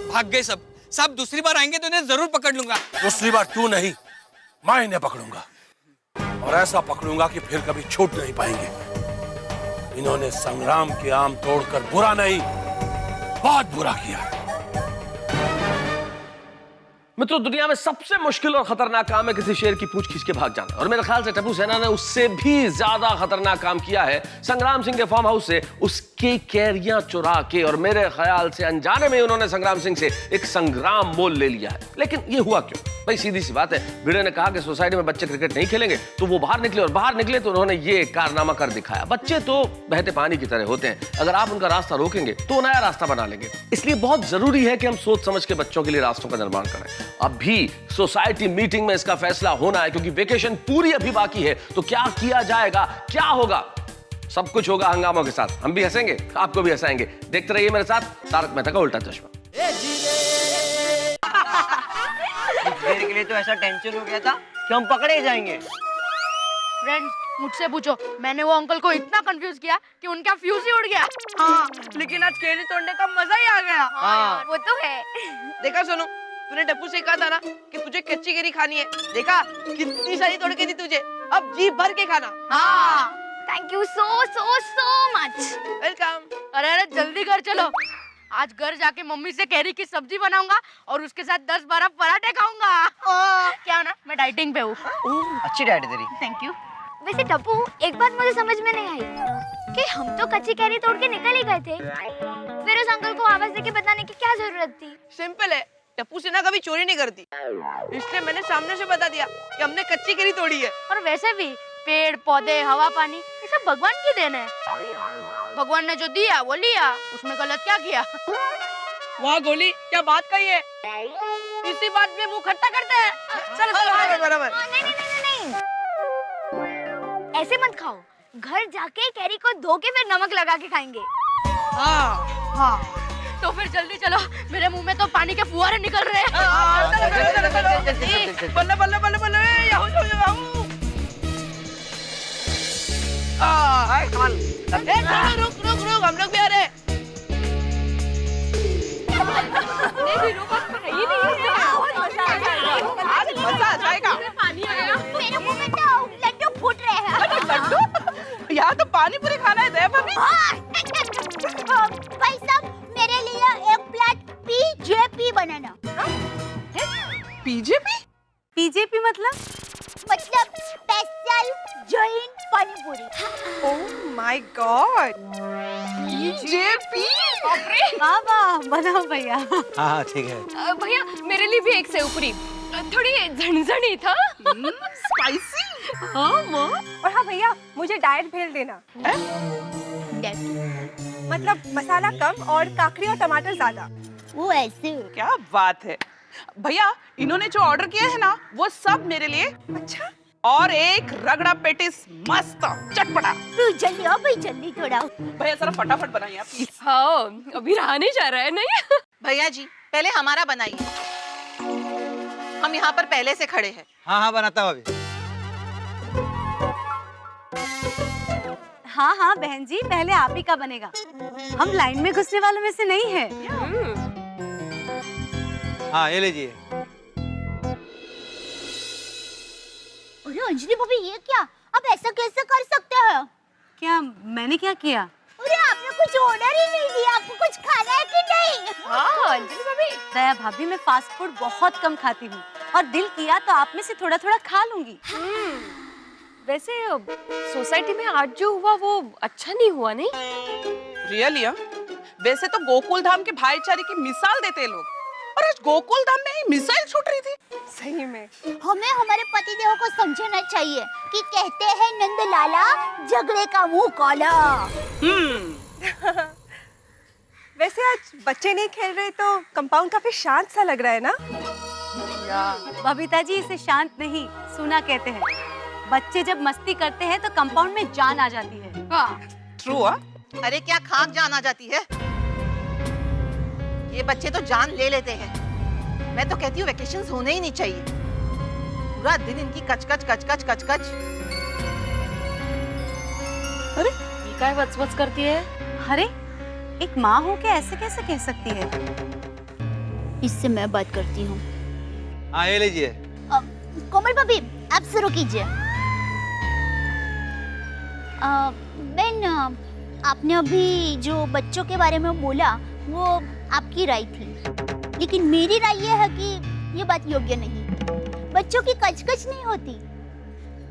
भाग गए सब दूसरी बार आएंगे तो इन्हें जरूर पकड़ लूंगा। दूसरी बार तू नहीं, मैं इन्हें पकड़ूंगा। और ऐसा पकड़ूंगा कि फिर कभी छूट नहीं पाएंगे। इन्होंने संग्राम के आम तोड़कर बुरा नहीं, बहुत बुरा किया। मित्रों, दुनिया में सबसे मुश्किल और खतरनाक काम है किसी शेर की पूंछ खींच के भाग जाना, और मेरे ख्याल से टप्पू सेना ने उससे भी ज्यादा खतरनाक काम किया है। संग्राम सिंह के फार्म हाउस से उसकी कैरियां चुरा के, और मेरे ख्याल से अनजाने में उन्होंने संग्राम सिंह से एक संग्राम मोल ले लिया है। लेकिन ये हुआ क्यों? भाई सीधी सी बात है, भिड़े ने कहा कि सोसाइटी में बच्चे क्रिकेट नहीं खेलेंगे, तो वो बाहर निकले, और बाहर निकले तो उन्होंने ये कारनामा कर दिखाया। बच्चे तो बहते पानी की तरह होते हैं, अगर आप उनका रास्ता रोकेंगे तो नया रास्ता बना लेंगे। इसलिए बहुत जरूरी है कि हम सोच समझ के बच्चों के लिए रास्तों का निर्माण करें। अभी सोसाइटी मीटिंग में इसका फैसला होना है, क्योंकि वेकेशन पूरी अभी बाकी है। तो क्या किया जाएगा, क्या होगा? सब कुछ होगा हंगामों के साथ। हम भी हंसेंगे, आपको भी हंसाएंगे। देखते रहिए मेरे साथ तारक मेहता का उल्टा चश्मा। देर के लिए तो ऐसा टेंशन हो गया था कि हम पकड़े जाएंगे। फ्रेंड्स, मुझसे पूछो, मैंने वो अंकल को इतना कंफ्यूज किया कि उनका फ्यूज ही उड़ गया। हाँ, लेकिन आज केले तोड़ने का मजा ही आ गया। हाँ। वो तो है। देखा सोनू, तूने टप्पू से कहा था ना कि तुझे कच्ची केरी खानी है। देखा कितनी सारी तोड़ के दी तुझे, अब जी भर के खाना। हाँ, thank you so much. Welcome. अरे जल्दी घर चलो, आज घर जाके मम्मी से कैरी की सब्जी बनाऊंगा और उसके साथ 10-12 पराठे खाऊंगा। क्या ना, मैं डाइटिंग पे हूँ। अच्छी डाइट है तेरी। Thank you. वैसे टप्पू, एक बात मुझे समझ में नहीं आई कि हम तो कच्ची कैरी तोड़ के निकल ही गए थे, फिर उस अंकल को आवाज देके बताने की क्या जरूरत थी? सिंपल है, टप्पू से ना कभी चोरी नहीं करती, इसलिए मैंने सामने से बता दिया कि हमने कच्ची केरी तोड़ी है। और वैसे भी पेड़ पौधे हवा पानी ये सब भगवान की देन है। भगवान ने जो दिया वो लिया, उसमें गलत क्या किया? वाह गोली, क्या बात कही है। इसी बात में मुंह खट्टा करते हैं। चल बराबर। नहीं, ऐसे मत खाओ, घर जाके कैरी को धो के फिर नमक लगा के खाएंगे। हाँ, तो फिर जल्दी चलो, मेरे मुंह में तो पानी के फुहारे निकल रहे हैं। बल्ले बल्ले बल्ले बल्ले, रुक, हम लोग भी आ रहे हैं। आज मजा आ जाएगा। मेरे मुंह में तो लड्डू फूट रहे हैं। लड्डू? यहाँ तो पानी पूरी खाना है दे भाभी। भाई साहब, मेरे लिए एक प्लेट पीजेपी बनाना। पीजेपी? पीजेपी मतलब special Jain pani puri. Oh my god, पीजेपी? वाह वाह, बनाओ भैया। हाँ ठीक है। भैया मेरे लिए भी एक सेव पूरी, थोड़ी झणझणी था। स्पाइसी। हाँ माँ। और हाँ भैया, मुझे डाइट भेल देना। मतलब मसाला कम और काकड़ी और टमाटर ज्यादा। वो ऐसे। क्या बात है भैया, इन्होंने जो ऑर्डर किया है ना वो सब मेरे लिए। अच्छा। और एक रगड़ा पेटिस मस्त चटपटा। जल्दी आओ भाई, जल्दी थोड़ा। भैया जरा फटाफट बनाइए प्लीज। हाँ, अभी रहा नहीं जा रहा है। नहीं भैया जी, पहले हमारा बनाइए, हम यहाँ पर पहले से खड़े हैं। हाँ हाँ बनाता हूँ अभी। हाँ हाँ बहन जी, पहले आप ही का बनेगा, हम लाइन में घुसने वालों में से नहीं है। हाँ ये लीजिए। अरे अंजलि भाभी, ये क्या? आप ऐसा कैसे कर सकते हैं? क्या मैंने क्या किया? अरे आपने कुछ ऑर्डर ही नहीं दिया, आपको कुछ खाना है कि नहीं? हाँ अंजलि भाभी। दया भाभी, मैं फास्ट फूड बहुत कम खाती हूँ, और दिल किया तो आप में से थोड़ा थोड़ा खा लूंगी। वैसे सोसाइटी में आज जो हुआ वो अच्छा नहीं हुआ, नहीं? रियली? वैसे तो गोकुल धाम के भाईचारे की मिसाल देते हैं लोग, और आज गोकुल धाम में ही मिसाइल छूट रही थी। सही में हमें हमारे पतिदेव को समझना चाहिए कि कहते हैं नंद लाला, झगड़े का मुंह काला। वैसे आज बच्चे नहीं खेल रहे तो कंपाउंड काफी शांत सा लग रहा है ना? बबीता जी, इसे शांत नहीं, सूना कहते हैं। बच्चे जब मस्ती करते हैं तो कंपाउंड में जान आ जाती है। ट्रू? अरे क्या खाक जान आ जाती है? ये बच्चे तो जान ले लेते हैं। मैं तो कहती हूँ वेकेशंस होने ही नहीं चाहिए, पूरा दिन इनकी कचकच कचकच कचकच। अरे ये क्या वच करती है? अरे एक माँ हो के ऐसे कैसे कह सकती है? इससे मैं बात करती हूँ। हाँ ये लीजिए। कोमल भाभी, आप शुरू कीजिए। बेन, आपने अभी जो बच्चों के बारे में बोला वो आपकी राय थी, लेकिन मेरी राय ये है कि ये बात योग्य नहीं। बच्चों की कचकच नहीं होती,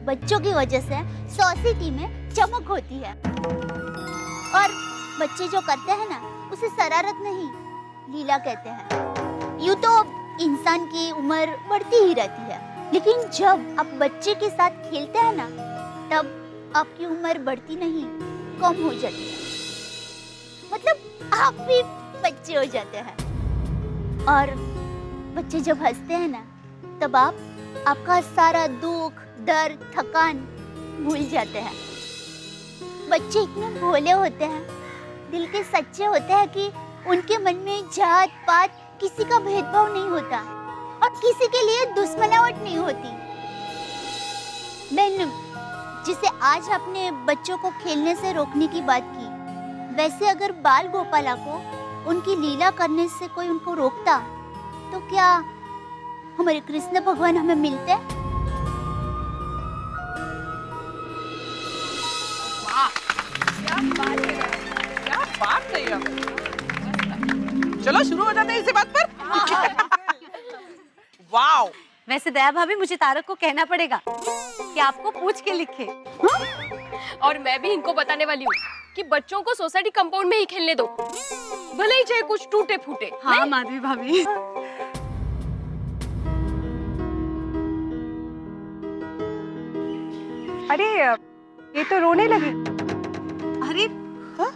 बच्चों की वजह से सोसाइटी में चमक होती है। और बच्चे जो करते हैं ना, उसे शरारत नहीं, लीला कहते हैं। यूं तो इंसान की उम्र बढ़ती ही रहती है, लेकिन जब आप बच्चे के साथ खेलते हैं ना, तब आपकी उम्र बढ़ती नहीं, कम हो जाती है। मतलब आप भी बच्चे हो जाते हैं। और बच्चे जब हंसते हैं ना, तब आपका सारा दुख, दर्द, थकान भूल जाते हैं। बच्चे इतने भोले होते हैं, दिल के सच्चे होते हैं कि उनके मन में जात पात किसी का भेदभाव नहीं होता और किसी के लिए दुश्मनावट नहीं होती। मैंने जिसे आज आपने बच्चों को खेलने से रोकने की बात की, वैसे अगर बाल गोपाला को उनकी लीला करने से कोई उनको रोकता, तो क्या हमारे कृष्ण भगवान हमें मिलते? क्या बात कही आप। चलो शुरू हो जाते हैं इसी बात पर। वाओ। वैसे दया भाभी, मुझे तारक को कहना पड़ेगा कि आपको पूछ के लिखे। और मैं भी इनको बताने वाली हूँ कि बच्चों को सोसाइटी कंपाउंड में ही खेलने दो, भले ही चाहे कुछ टूटे फूटे। हाँ माधवी भाभी। अरे ये तो रोने लगी। अरे हाँ?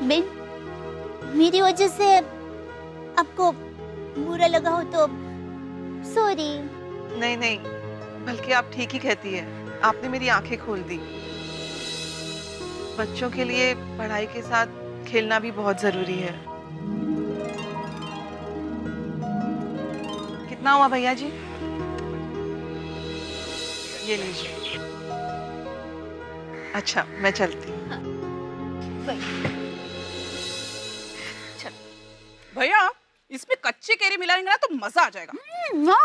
बेन, मेरी वजह से आपको बुरा लगा हो तो सॉरी। नहीं नहीं, बल्कि आप ठीक ही कहती है। आपने मेरी आंखें खोल दी। बच्चों के लिए पढ़ाई के साथ खेलना भी बहुत जरूरी है। कितना हुआ भैया जी? ये लीजिए। अच्छा, मैं चलती हूँ। भैया, इसमें कच्ची केरी मिलाएंगे ना तो मजा आ जाएगा।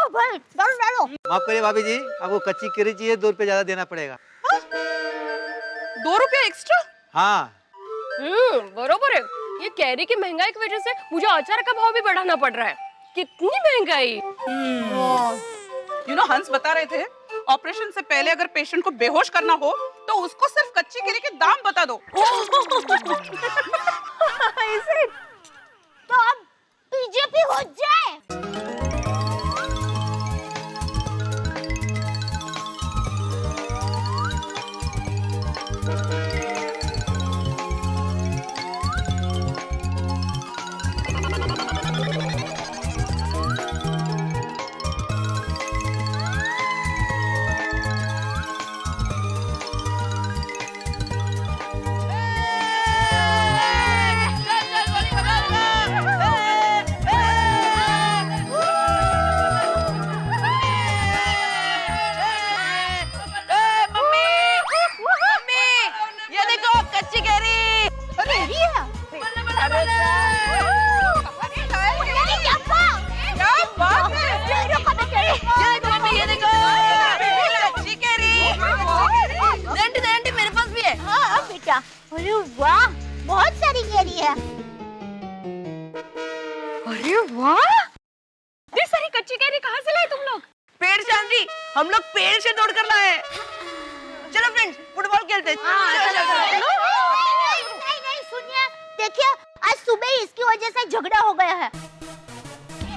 भाई, डालो। माफ करिए भाभी जी, आपको कच्ची केरी चाहिए, 2 रुपए ज्यादा देना पड़ेगा। 2 रुपया एक्स्ट्रा? हाँ। बरोबर है। ये कैरी की महंगाई की वजह से मुझे अचार का भाव भी बढ़ाना पड़ रहा है। कितनी महंगाई। यू नो, हंस बता रहे थे, ऑपरेशन से पहले अगर पेशेंट को बेहोश करना हो तो उसको सिर्फ कच्ची केरी के दाम बता दो। इसे तो अब बीजेपी हो जाए। अरे वाह, बहुत सारी केरी है। अरे वाह, इतनी सारी कच्ची केरी कहाँ से लाए तुम लोग? पेड़ चांदी, हम लोग पेड़ से तोड़ कर लाए। चलो फ्रेंड्स, फुटबॉल खेलते हैं। नहीं, सुनिए, देखिए आज सुबह ही इसकी वजह से झगड़ा हो गया है।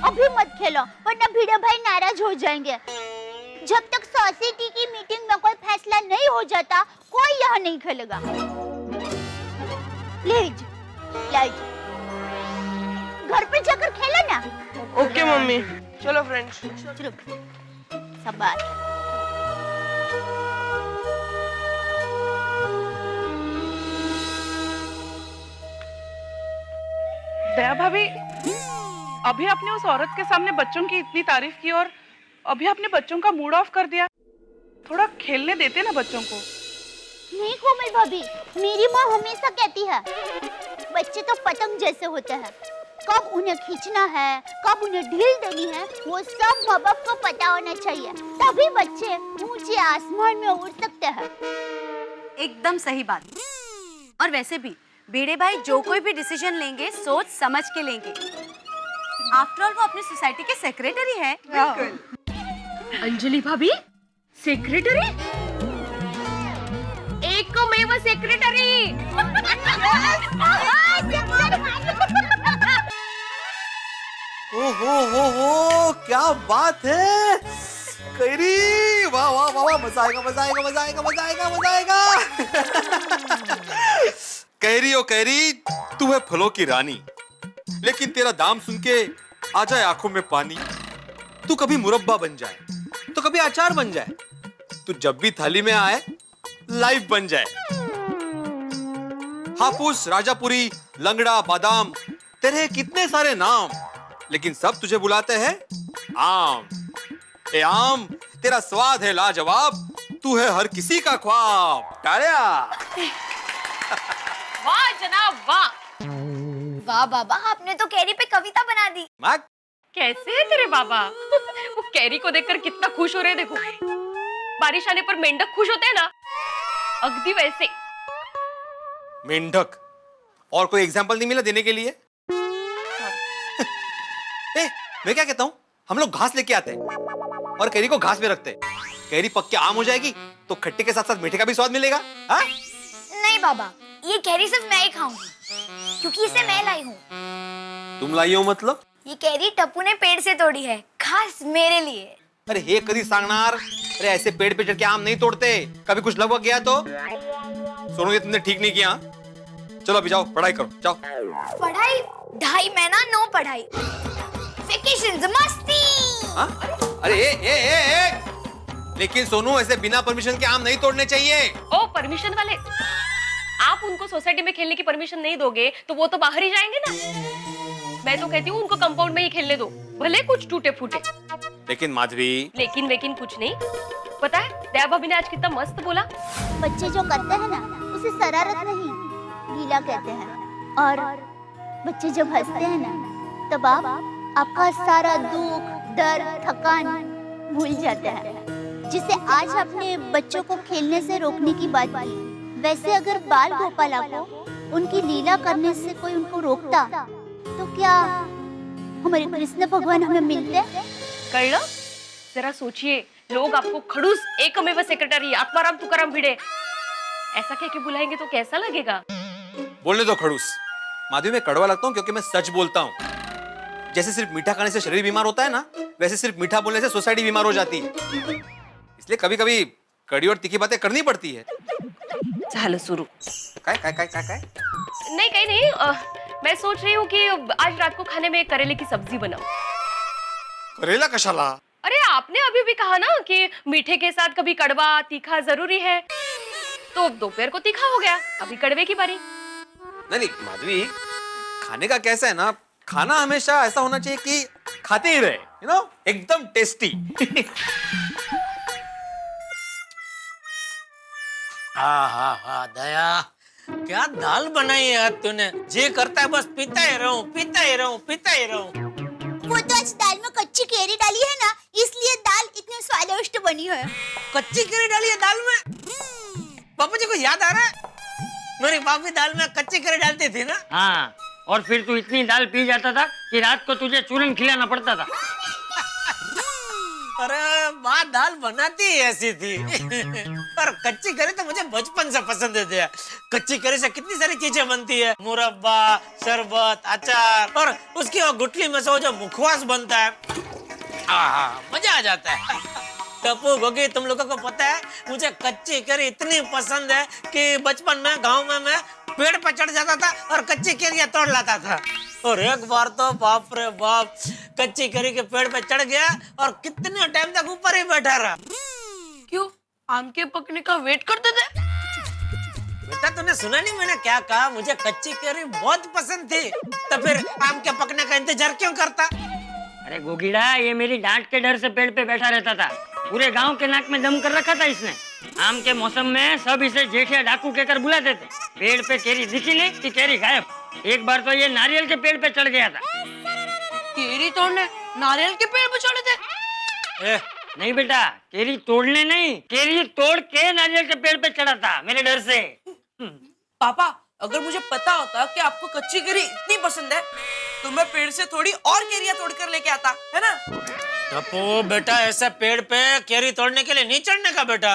अभी मत खेलो, वरना भिड़े भाई नाराज हो जाएंगे। जब तक सोसाइटी की मीटिंग में कोई फैसला नहीं हो जाता, कोई यहाँ नहीं खेलेगा। प्लीज, घर पे जाकर खेलो ना। Okay mummy. चलो फ्रेंड्स। चलो, शाबाश। दया भाभी, अभी आपने उस औरत के सामने बच्चों की इतनी तारीफ की और अभी आपने बच्चों का मूड ऑफ कर दिया। थोड़ा खेलने देते ना बच्चों को। नहीं कोमल भाभी, मेरी माँ हमेशा कहती है, बच्चे तो पतंग जैसे होते हैं, कब उन्हें खींचना है, कब उन्हें ढील देनी है, वो सब माँ बाप को पता होना चाहिए। तभी बच्चे ऊंचे आसमान में उड़ सकते हैं। एकदम सही बात। और वैसे भी भिड़े भाई जो कोई भी डिसीजन लेंगे सोच समझ के लेंगे। आफ्टर ऑल वो अपनी सोसाइटी के सेक्रेटरी है। अंजलि भाभी सेक्रेटरी, एकमेव सेक्रेटरी। हो क्या बात है कैरी, वाह वाह वाह वाह, मजा आएगा मजा आएगा मजा आएगा मजा आएगा मजा आएगा। कैरी ओ कैरी, तू है फलों की रानी, लेकिन तेरा दाम सुन के आ जाए आंखों में पानी। तू कभी मुरब्बा बन जाए तो कभी अचार बन जाए, तू जब भी थाली में आए लाइफ बन जाए। हापुस, राजापुरी, लंगड़ा, बादाम, तेरे कितने सारे नाम, लेकिन सब तुझे बुलाते हैं आम। ए आम, तेरा स्वाद है लाजवाब, तू है हर किसी का ख्वाब। तालिया। वाह जनाब वाह। वाह बाबा, आपने तो कैरी पे कविता बना दी। कैसे है तेरे बाबा? वो कैरी को देखकर कितना खुश हो रहे हैं, देखो। बारिश आने पर मेंढक खुश होते हैं ना, अगदी वैसे। मेंढक? और कोई एग्जाम्पल नहीं मिला देने के लिए? मैं क्या कहता हूँ, हम लोग घास लेके आते हैं और कैरी को घास में रखते हैं। कैरी पक के आम हो जाएगी तो खट्टे के साथ साथ मीठे का भी स्वाद मिलेगा। हा? नहीं बाबा, ये कैरी सिर्फ मैं ही खाऊंगी, क्योंकि इसे मैं लाई हूँ। तुम लाई हो मतलब? ये कैरी टप्पू ने पेड़ से तोड़ी है, खास मेरे लिए। अरे हे कदी सांगनार, अरे ऐसे पेड़ पे चढ़ के आम नहीं तोड़ते, कभी कुछ लग गया तो? सोनू, ये तुमने ठीक नहीं किया। चलो अभी जाओ पढ़ाई करो, जाओ। पढ़ाई? 2.5 महीना नो पढ़ाई, वेकेशंस मस्ती। हाँ? अरे ए, लेकिन सोनू, ऐसे बिना परमिशन के आम नहीं तोड़ने चाहिए। ओ परमिशन वाले, आप उनको सोसाइटी में खेलने की परमिशन नहीं दोगे तो वो तो बाहर ही जाएंगे ना। मैं तो कहती हूँ उनको कंपाउंड में ही खेलने दो, भले कुछ टूटे फूटे। लेकिन माधवी, लेकिन कुछ नहीं। पता है दया भाभी ने आज कितना मस्त बोला। बच्चे जो करते हैं ना, उसे शरारत नहीं, लीला कहते हैं। और बच्चे जब हंसते हैं ना, तब आप आपका सारा दुख, डर, थकान भूल जाते हैं। जिसे आज आपने बच्चों को खेलने से रोकने की बात की, वैसे अगर बाल गोपाला को उनकी लीला करने से कोई उनको रोकता, तो क्या हमारे कृष्ण भगवान हमें मिलते? कळलं? जरा सोचिए, लोग आपको खड़ूस एकमेव सेक्रेटरी आत्माराम तुकाराम भिड़े ऐसा कह के बुलाएंगे तो कैसा लगेगा? बोलने दो खड़ूस। माधवी, मैं कड़वा लगता हूँ क्योंकि मैं सच बोलता हूँ। जैसे सिर्फ मीठा खाने से शरीर बीमार होता है ना, वैसे सिर्फ मीठा बोलने से सोसाइटी बीमार हो जाती है। इसलिए कभी कभी कड़ी और तीखी बातें करनी पड़ती है। झालं सुरू। काय? नहीं कहीं नहीं, मैं सोच रही हूँ कि आज रात को खाने में करेले की सब्जी बनाऊं। करेला कशाला? अरे आपने अभी भी कहा ना कि मीठे के साथ कभी कड़वा तीखा जरूरी है, तो दोपहर को तीखा हो गया, अभी कड़वे की बारी। नहीं माधवी, खाने का कैसा है ना, खाना हमेशा ऐसा होना चाहिए कि खाते ही रहे, यू नो, एकदम टेस्टी। हाँ दया, क्या दाल बनाई है आज तूने? जी करता है बस पीता ही रहूं। वो तो आज दाल में कच्ची केरी डाली है ना, इसलिए दाल इतनी स्वादिष्ट बनी है। कच्ची केरी डाली है दाल में? पापा जी को याद आ रहा है, मेरी भाभी दाल में कच्ची केरी डालती थी ना। हाँ, और फिर तू इतनी दाल पी जाता था कि रात को तुझे चूरन खिलाना पड़ता था। अरे माँ दाल बनाती ही ऐसी थी। पर कच्ची करी तो मुझे बचपन से पसंद है। कच्ची करी से कितनी सारी चीजें बनती है, मुरब्बा, शरबत, अचार, और उसकी वो गुठली में से वो जो मुखवास बनता है, मजा आ जाता है। टप्पू, गोगी, तुम लोगों को पता है मुझे कच्ची करी इतनी पसंद है कि बचपन में गांव में मैं पेड़ पर चढ़ जाता था और कच्ची केरियां तोड़ लाता था। और एक बार तो बाप रे बाप, कच्ची केरी के पेड़ पे चढ़ गया और कितने टाइम तक ऊपर ही बैठा रहा। क्यों? आम के पकने का वेट करते थे? बेटा तूने सुना नहीं मैंने क्या कहा? मुझे कच्ची केरी बहुत पसंद थी, तो फिर आम के पकने का इंतजार क्यों करता? अरे गोगीड़ा, ये मेरी डांट के डर से पेड़ पे बैठा रहता था। पूरे गांव के नाक में दम कर रखा था इसने। आम के मौसम में सब इसे जेठिया डाकू कहकर बुलाते थे। पेड़ पे केरी दिखी नहीं कि केरी गायब। एक बार तो ये नारियल के पेड़ पे चढ़ गया था। केरी तोड़ने नारियल के पेड़ पे चढ़े थे? नहीं बेटा, केरी तोड़ने नहीं, केरी तोड़ के नारियल के पेड़ पे चढ़ा था मेरे डर से। पापा, अगर मुझे पता होता कि आपको कच्ची केरी इतनी पसंद है तो मैं पेड़ से थोड़ी और केरियां तोड़कर लेके आता, है ना? टप्पू बेटा, ऐसे पेड़ पे केरी तोड़ने के लिए नहीं चढ़ने का बेटा।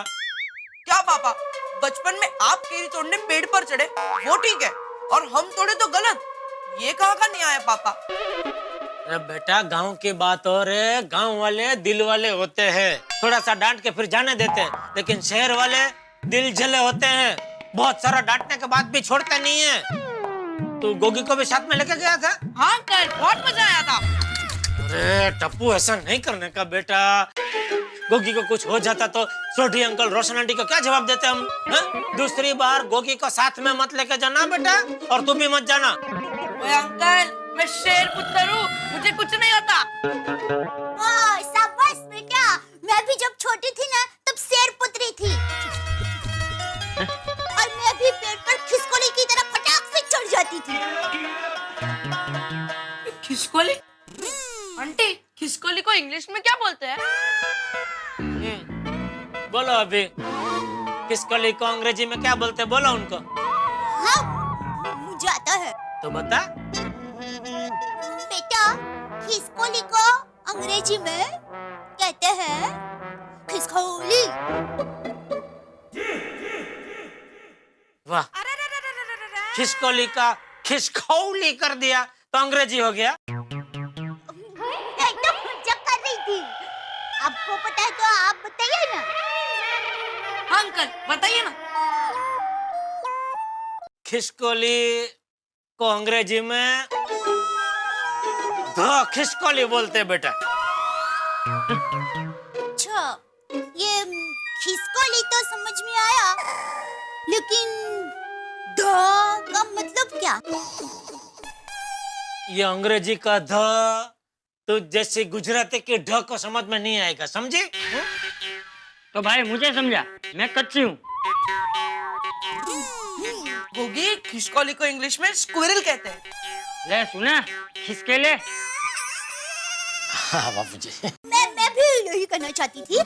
क्या पापा, बचपन में आप केरी तोड़ने पेड़ पर चढ़े वो ठीक है, और हम तोड़े तो गलत? ये कहाँ का न्याय है पापा? अरे बेटा, गांव की बात और है, गांव वाले दिल वाले होते हैं, थोड़ा सा डांट के फिर जाने देते हैं, लेकिन शहर वाले दिल जले होते हैं, बहुत सारा डांटने के बाद भी छोड़ते नहीं है। तू गोगी को भी साथ में लेके गया था? हाँ अंकल, बहुत मजा आया था। अरे टप्पू, ऐसा नहीं करने का बेटा। गोगी को कुछ हो जाता तो छोटी अंकल, रोशन आंटी को क्या जवाब देते हम? दूसरी बार गोगी को साथ में मत लेके जाना बेटा, और तू भी मत जाना। ओए अंकल, मैं शेर पुत्र हूँ, मुझे कुछ नहीं होता। शाबाश बेटा, मैं भी जब छोटी थी ना तब शेर पुत्री थी, और मैं भी पेड़ पर खिसकोली की तरह फटाक से चढ़ जाती थी। खिसकोली? आंटी, खिसकोली को इंग्लिश में क्या बोलते हैं? बोलो अभी, खिसकोली को अंग्रेजी में क्या बोलते हैं? बोलो उनको। हाँ, मुझे आता है। तो बता। बेटा, खिसकोली को अंग्रेजी में कहते हैं खिसकोली। वाह, खिसकोली का खिसखौली कर दिया तो अंग्रेजी हो गया। एकदम मजाक कर रही थी। आपको पता है तो आप बताइए ना। हाँ अंकल, बताइए ना। खिसकोली को अंग्रेजी में द खिसकोली बोलते हैं बेटा। अच्छा, ये खिसकोली तो समझ में आया, लेकिन ध का मतलब क्या? ये अंग्रेजी का ध तो जैसे गुजराती के ढ को समझ में नहीं आएगा, समझी? तो भाई मुझे समझा, मैं कच्ची हूँ। गोगी, खिसकोली को इंग्लिश में स्क्विरल कहते हैं। ले सुना, खिसके ले। हाँ बाबूजी। मैं भी यही कहना चाहती थी।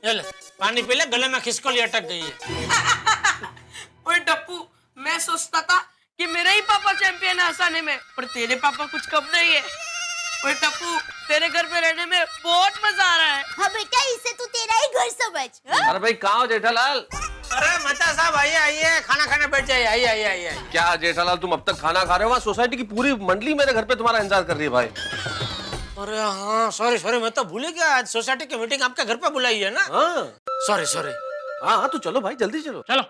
चल पानी पी ले, गले में खिसकोली अटक गई है। ओए टप्पू, मैं सोचता था कि मेरे ही पापा चैंपियन है हंसाने में, पर तेरे पापा कुछ कम नहीं है। ओए टप्पू, तेरे घर पे रहने में बहुत मजा आ रहा है। हाँ बेटा, इसे तू तेरा ही घर समझ। हाँ? अरे भाई कहाँ हो जेठालाल? अरे मचा साहब, आइए आइए, खाना खाने बैठ जाइए। आइए आइए आइए। क्या जेठालाल, तुम अब तक खाना खा रहे हो? वहाँ सोसाइटी की पूरी मंडली मेरे घर पे तुम्हारा इंतजार कर रही है भाई। अरे हाँ, सॉरी सॉरी, मैं तो भूल ही गया, आज सोसाइटी की मीटिंग आपके घर पे बुलाई है ना। हाँ सॉरी सॉरी। हाँ हाँ, तो चलो भाई, जल्दी चलो। चलो,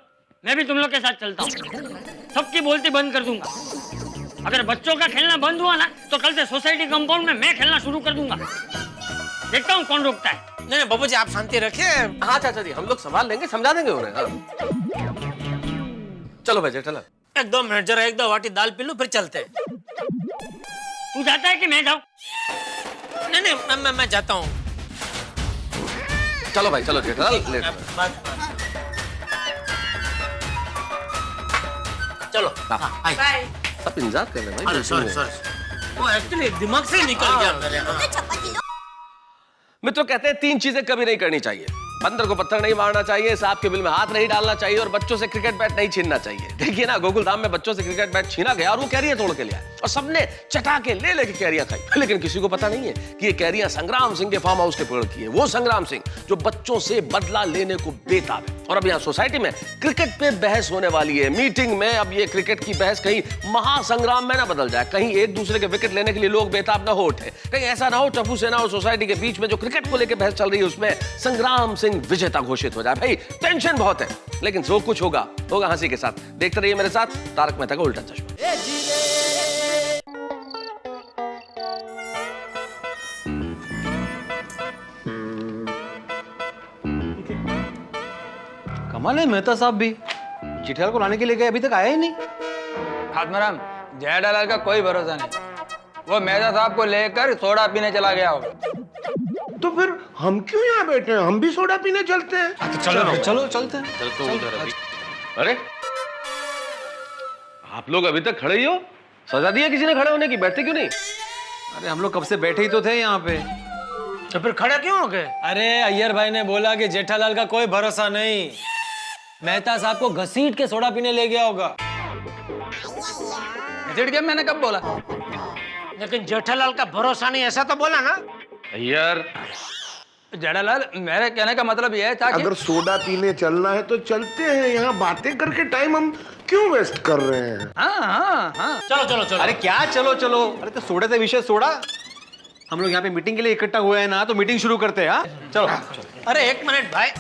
मैं भी तुम लोग के साथ चलता हूँ। सबकी बोलती बंद कर दूंगा। अगर बच्चों का खेलना बंद हुआ ना तो कल से सोसाइटी कंपाउंड में मैं खेलना शुरू कर दूंगा। देखता हूँ कौन रोकता है। नहीं बाबूजी, आप शांति रखिए। हाँ चाचा जी, हम लोग संभाल लेंगे, समझा देंगे उन्हें। हाँ। चलो भाई जेठालाल। 1-2 मिनट, जरा 1-2 वाटी दाल पी लूं, फिर चलते हैं। तू जाता है कि मैं जाऊँ? नहीं नहीं, मैं जाता हूँ। चलो भाई, चलो जेठालाल, लेट। चलो। बाय। सब इंतजार कर रहे हैं भाई। अरे सॉरी सॉरी, वो एक्चुअली दिमाग से निकल गया मेरे। मित्रों, कहते हैं 3 चीजें कभी नहीं करनी चाहिए। बंदर को पत्थर नहीं मारना चाहिए, सांप के बिल में हाथ नहीं डालना चाहिए, और बच्चों से क्रिकेट बैट नहीं छीनना चाहिए। देखिए ना, गोकुलधाम में बच्चों से क्रिकेट बैट छीना गया और वो कैरियां तोड़ के ले आए, और सबने चटा के ले लेके कैरियां खाई। लेकिन किसी को पता नहीं है कि ये कैरियां संग्राम सिंह के फार्म हाउस के पेड़ की है। वो संग्राम सिंह जो बच्चों से बदला लेने को बेताब है। और अब यहाँ सोसाइटी में क्रिकेट पे बहस होने वाली है। मीटिंग में अब ये क्रिकेट की बहस कहीं महासंग्राम में ना बदल जाए, कहीं एक दूसरे के विकेट लेने के लिए लोग बेताब ना हो उठे, कहीं ऐसा ना हो टप्पू सेना और सोसाइटी के बीच में जो क्रिकेट को लेकर बहस चल रही है उसमें संग्राम सिंह विजेता घोषित हो जाए। भाई टेंशन बहुत है, लेकिन जो कुछ होगा होगा हंसी के साथ। देखते रहिए मेरे साथ तारक मेहता का उल्टा चश्मा। कमाल है, मेहता साहब भी चिट्ठियाल को लाने के लिए गए, अभी तक आया ही नहीं। आत्माराम, जेठालाल का कोई भरोसा नहीं। वो मेहता साहब को लेकर सोडा पीने चला गया होगा। तो फिर हम क्यों यहाँ बैठे हैं? हम भी सोडा पीने चलते हैं। तो चलो चलो चलते हैं। चल तो उधर अभी। अरे आप लोग अभी तक खड़े ही हो? सजा दिया किसी ने खड़े होने की? बैठते क्यों नहीं? अरे हम लोग कब से बैठे ही तो थे यहाँ पे। तो फिर खड़े क्यों हो गए? अरे अय्यर भाई ने बोला कि जेठालाल का कोई भरोसा नहीं, मेहता साहब को घसीट के सोडा पीने ले गया होगा। घसीट के मैंने कब बोला? लेकिन जेठालाल का भरोसा नहीं ऐसा तो बोला ना? यार जेठालाल, मेरे कहने का मतलब यह था कि अगर सोडा पीने चलना है तो चलते हैं, यहाँ बातें करके टाइम हम क्यों वेस्ट कर रहे हैं? हाँ। चलो चलो चलो। अरे क्या चलो चलो? अरे तो सोडे से विषय सोडा। हम लोग यहाँ पे मीटिंग के लिए इकट्ठा हुए हैं ना, तो मीटिंग शुरू करते हैं। हाँ चलो। अरे एक मिनट भाई,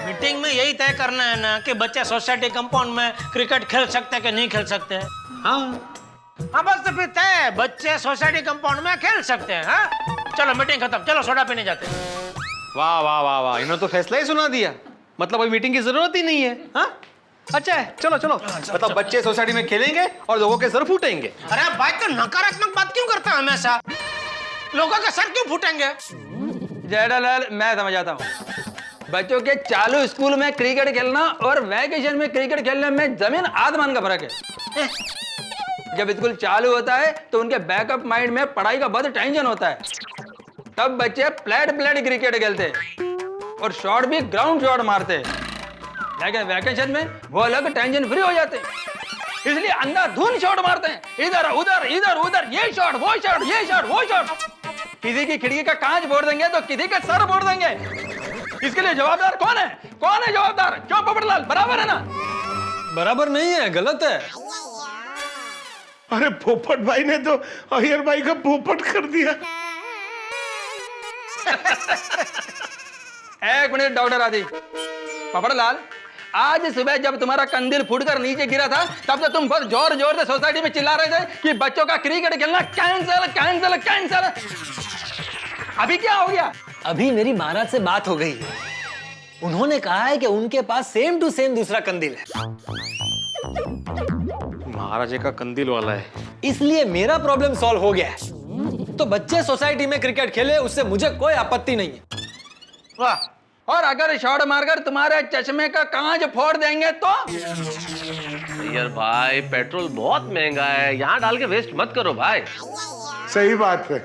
मीटिंग में यही तय करना है ना कि बच्चे सोसाइटी कंपाउंड में क्रिकेट खेल सकते हैं कि नहीं खेल सकते हैं? हाँ बस तो फिर तय, बच्चे सोसाइटी कंपाउंड में खेल सकते हैं। हाँ चलो मीटिंग खत्म, चलो सोडा पीने जाते हैं। वाह वाह वाह वाह, इन्होंने तो फैसला ही सुना दिया। मतलब अभी मीटिंग की जरूरत ही नहीं है। हाँ अच्छा है, चलो चलो। मतलब बच्चे सोसाइटी में खेलेंगे और लोगों के सर फूटेंगे। अरे भाई तो नकारात्मक बात क्यों करता है हमेशा? लोगों के सर क्यों फूटेंगे? जेठालाल, मैं समझ आता हूँ। बच्चों के चालू स्कूल में क्रिकेट खेलना और वैकेशन में क्रिकेट खेलने में जमीन आसमान का फर्क है। जब स्कूल चालू होता है तो उनके बैकअप माइंड में पढ़ाई का बहुत टेंशन होता है, तब बच्चे फ्लैट क्रिकेट खेलते और शॉट भी ग्राउंड शॉट मारते। लेकिन वैकेशन में वो अलग टेंशन फ्री हो जाते, इसलिए अंधाधुंध शॉट मारते हैं, इधर उधर इधर उधर, ये शॉट वो शॉट, ये शॉट वो शॉट। किसी की खिड़की का कांच फोड़ देंगे तो किसी का सर फोड़ देंगे। इसके लिए जवाबदार कौन है? कौन है जवाबदार? क्यों पोपटलाल, बराबर है ना? बराबर नहीं है, गलत है। अरे पोपट भाई ने तो अय्यर भाई का पोपट कर दिया। एक मिनट डॉक्टर आदि। पोपटलाल, आज सुबह जब तुम्हारा कंदील फूटकर नीचे गिरा था, तब तो तुम बहुत जोर जोर से सोसाइटी में चिल्ला रहे थे कि बच्चों का क्रिकेट खेलना कैंसिल कैंसिल कैंसिल। अभी क्या हो गया? अभी मेरी महाराज से बात हो गई है, उन्होंने कहा है कि उनके पास सेम टू सेम दूसरा कंदील है। महाराजे का कंदील वाला है, इसलिए मेरा प्रॉब्लम सॉल्व हो गया है। तो बच्चे सोसाइटी में क्रिकेट खेले, उससे मुझे कोई आपत्ति नहीं है। वाह। और अगर शॉट मारकर तुम्हारे चश्मे का कांच फोड़ देंगे तो? यार भाई, पेट्रोल बहुत महंगा है, यहाँ डाल के वेस्ट मत करो भाई। सही बात है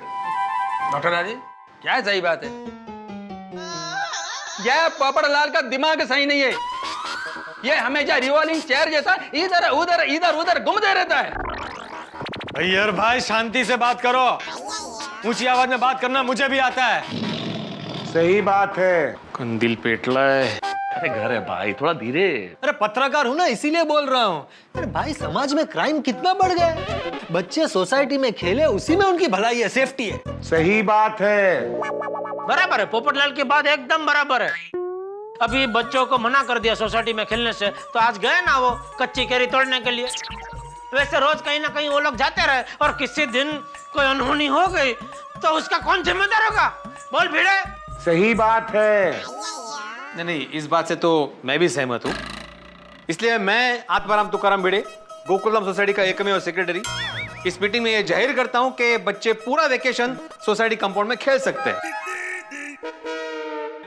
डॉक्टर राजी, क्या सही बात है? यह पोपटलाल का दिमाग सही नहीं है, ये हमेशा रिवॉल्विंग चेयर जैसा इधर उधर इधर उधर घूमते रहता है। अय्यर भाई शांति से बात करो, ऊंची आवाज में बात करना मुझे भी आता है। सही बात है। कंदील पेटला है। अरे घर है भाई, थोड़ा धीरे। अरे पत्रकार हूं ना, इसीलिए बोल रहा हूं। अरे भाई, समाज में क्राइम कितना बढ़ गया है। बच्चे सोसाइटी में खेले, उसी में उनकी भलाई है, सेफ्टी है। सही बात है। बराबर है, पोपटलाल की बात एकदम बराबर है। अभी बच्चों को मना कर दिया सोसाइटी में खेलने से, तो आज गए ना वो कच्ची केरी तोड़ने के लिए। वैसे रोज कहीं ना कहीं वो लोग जाते रहे और किसी दिन कोई अनहोनी हो गई तो उसका कौन जिम्मेदार होगा? बोल भिड़े। सही बात है। नहीं नहीं, इस बात से तो मैं भी सहमत हूँ। इसलिए मैं आत्माराम तुकाराम भिड़े, गोकुलधाम सोसाइटी का एकमेव सेक्रेटरी, इस मीटिंग में ये जाहिर करता हूँ कि बच्चे पूरा वेकेशन सोसाइटी कंपाउंड में खेल सकते हैं,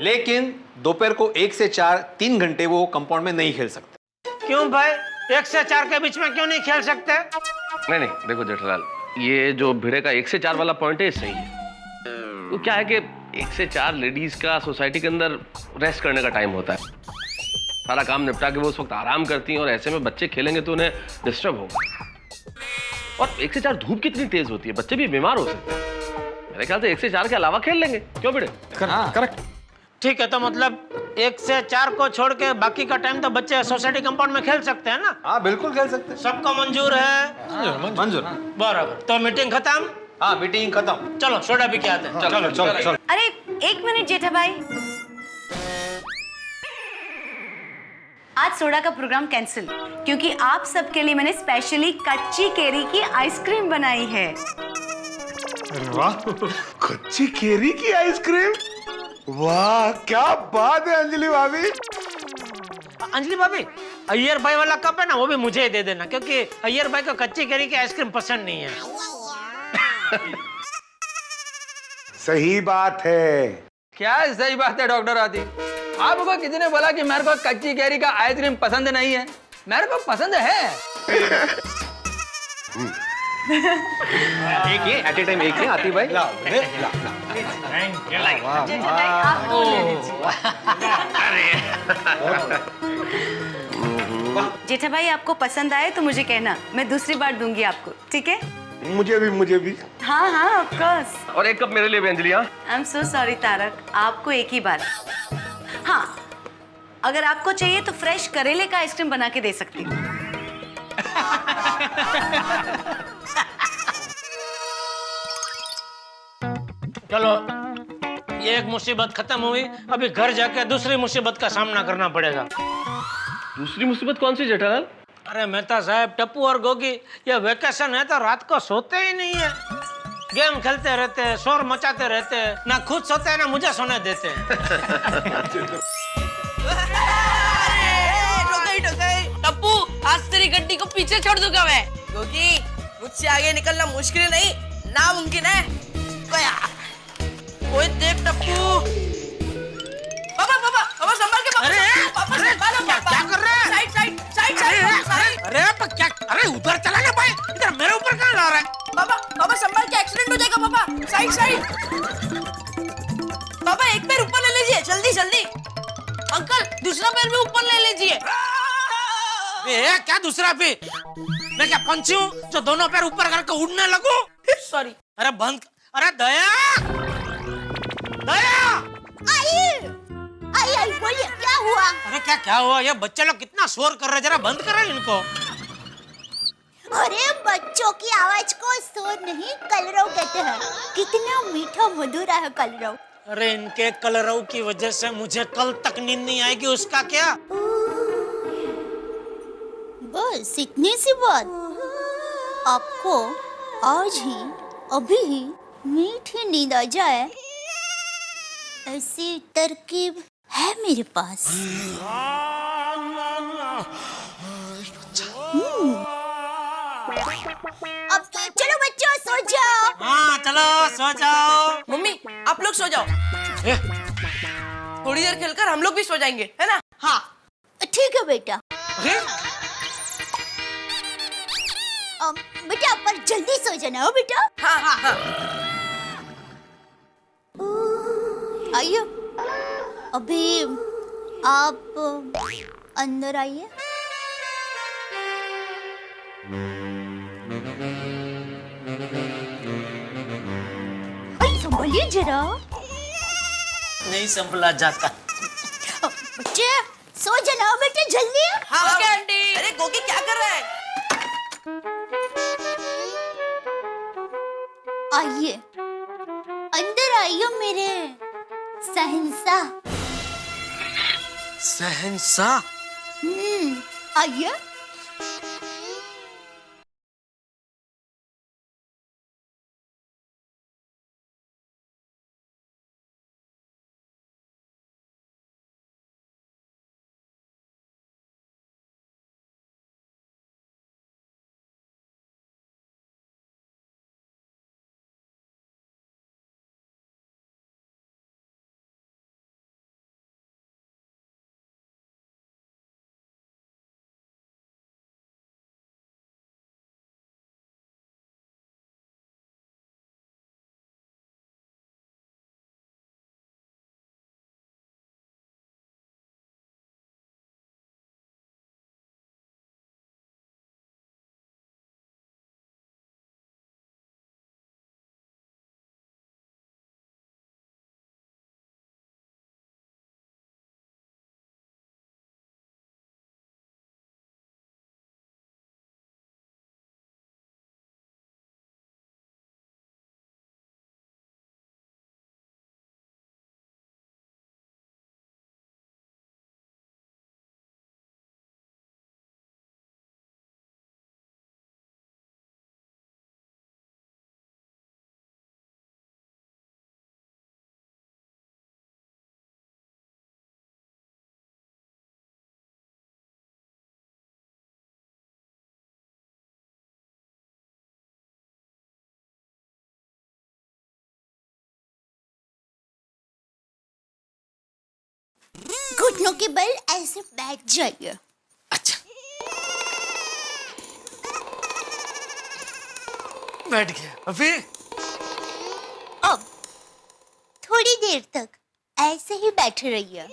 लेकिन दोपहर को 1 से 4 3 घंटे वो कंपाउंड में नहीं खेल सकते। क्यों भाई, 1 से 4 के बीच में क्यों नहीं खेल सकते? नहीं नहीं, देखो जेठालाल, ये जो भिड़े का 1 से 4 वाला पॉइंट है, सही है। तो क्या है कि 1 से 4 लेडीज का सोसाइटी के अंदर रेस्ट करने का टाइम होता है, सारा काम निपटा के वो उस वक्त आराम करती हैं, और ऐसे में बच्चे खेलेंगे तो उन्हें डिस्टर्ब होगा। और 1 से 4 धूप कितनी तेज होती है, बच्चे भी बीमार हो सकते हैं। मेरे ख्याल से 1 से 4 के अलावा खेल लेंगे, क्यों भिड़े? करेक्ट। ठीक है, तो मतलब 1 से 4 को छोड़ के बाकी का टाइम तो बच्चे सोसाइटी कंपाउंड में खेल सकते हैं ना? हाँ बिल्कुल खेल सकते हैं। सबको मंजूर है? मंजूर। बराबर। तो मीटिंग खत्म? हाँ मीटिंग खत्म। चलो सोडा पी के आते हैं। चलो चलो चलो। अरे एक मिनट जेठा भाई, आज सोडा का प्रोग्राम कैंसिल, क्योंकि आप सबके लिए मैंने स्पेशली कच्ची केरी की आइसक्रीम बनाई है। वाह, कच्ची केरी की आइसक्रीम, वाह क्या बात है अंजलि भाभी। अंजलि भाभी, अय्यर भाई वाला कप है ना, वो भी मुझे ही दे देना, क्योंकि अय्यर भाई को कच्ची केरी की आइसक्रीम पसंद नहीं है। सही बात है। क्या सही बात है डॉक्टर आती, आपको किसी ने बोला कि मेरे को कच्ची कैरी का आइसक्रीम पसंद नहीं है? मेरे को पसंद है। एक ही एट ए टाइम, एक ही आती भाई। जेठा भाई आपको पसंद आए तो मुझे कहना, मैं दूसरी बार दूंगी आपको, ठीक है? मुझे भी। हाँ हाँ ऑफ कोर्स। और एक कप मेरे लिए भी अंजलि। हाँ, I am so sorry Tarak, आपको एक ही बार। हाँ, अगर आपको चाहिए तो फ्रेश करेले का आइसक्रीम बना के दे सकती हूँ। चलो, ये एक मुसीबत खत्म हुई, अभी घर जाके दूसरी मुसीबत का सामना करना पड़ेगा। दूसरी मुसीबत कौन सी जेठालाल? अरे मेहता साहब, टप्पू और गोगी ये वेकेशन है तो रात को सोते ही नहीं है, गेम खेलते रहते हैं, शोर मचाते रहते हैं, ना खुद सोते हैं ना मुझे सोने देते हैं। टप्पू, आज तेरी गड्डी को पीछे छोड़ दूंगा मैं, क्योंकि मुझसे आगे निकलना मुश्किल नहीं, नामुमकिन है। गया। ओए देख टप्पू। पापा संभाल के पापा। अरे, पापा अरे, संभालो क्या कर रहे हैं? साइड। अरे उधर चला ना भाई, इधर मेरे ऊपर कहाँ ला रहा है? पापा संभाल के, एक्सीडेंट हो जाएगा पापा। साइड। पापा एक पैर ऊपर ले लीजिए, जल्दी। अंकल दूसरा पैर भी ऊपर ले लीजिए। क्या दूसरा भी? मैं क्या पंछी हूँ जो दोनों पैर ऊपर करके उड़ने लगूं? सॉरी। अरे बंद। अरे दया। आई बोलिए क्या हुआ? अरे क्या हुआ? ये बच्चे लोग कितना शोर कर रहे हैं, जरा बंद करें इनको। अरे बच्चों की आवाज को शोर नहीं, कलरव कहते हैं। कितना मीठा मधुर है कलरव। अरे इनके कलरव की वजह से मुझे कल तक नींद नहीं आएगी, उसका क्या? बस इतनी सी बात। आपको आज ही अभी ही मीठी नींद आ जाए, ऐसी तरकीब है मेरे पास। अब तो चलो बच्चों सो जाओ। हाँ चलो सो जाओ। मम्मी आप लोग सो जाओ, थोड़ी देर खेलकर हम लोग भी सो जाएंगे, है ना? हाँ ठीक है बेटा। बेटा पर जल्दी सो जाना हो बेटा। हाँ। आइए, अभी आप अंदर आइए। संभलिए जरा। नहीं संभला जाता। बच्चे सो जाना हो बेटे, जल्दी। हाँ ओके आंटी। अरे गोगी क्या कर रहा है? आइए अंदर आइए मेरे शहंशाह। शहंशाह? आइए। घुटनों के बल ऐसे बैठ जाइए। बैठ गया। अभी अब थोड़ी देर तक ऐसे ही बैठे रहिए।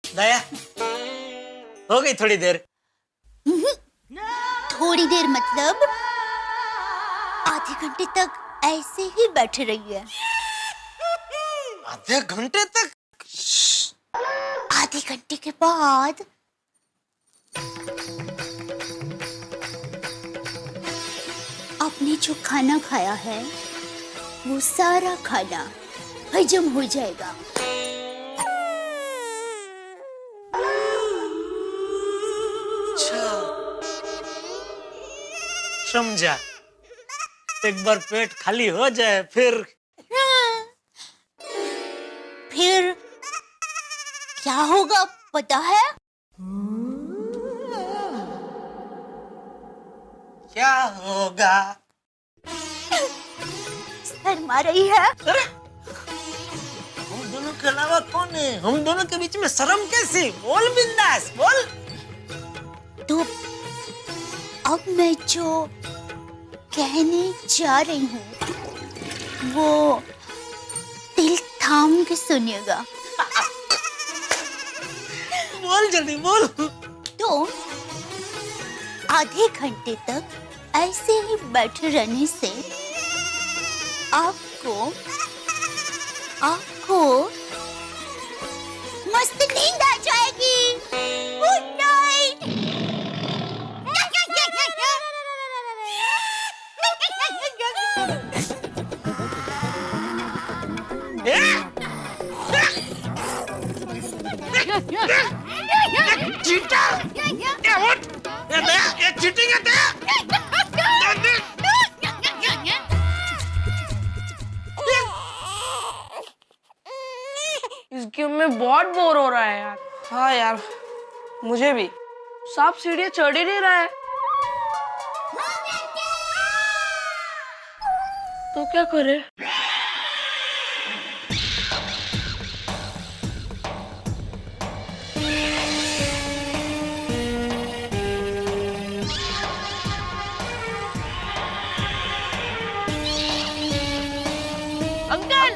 दया, हो गई थोड़ी देर। थोड़ी देर मतलब आधे घंटे तक ऐसे ही बैठे रहिए। आधे घंटे तक? आधे घंटे के बाद आपने जो खाना खाया है वो सारा खाना हजम हो जाएगा। समझा। एक बार पेट खाली हो जाए फिर क्या होगा पता है? क्या होगा? शर्मा रही है? हम दोनों के अलावा कौन है? हम दोनों के बीच में शर्म कैसी? बोल बिंदास बोल। तो अब मैं जो कहने जा रही हूँ वो दिल थाम के सुनिएगा। बोल जल्दी बोल। तो आधे घंटे तक ऐसे ही बैठे रहने से आपको मस्त नींद आ जाएगी। Good night. इस गेम में बहुत बोर हो रहा है यार। हाँ यार, मुझे भी। सांप सीढ़ियाँ चढ़ ही नहीं रहा है। तो क्या करे? अंकल,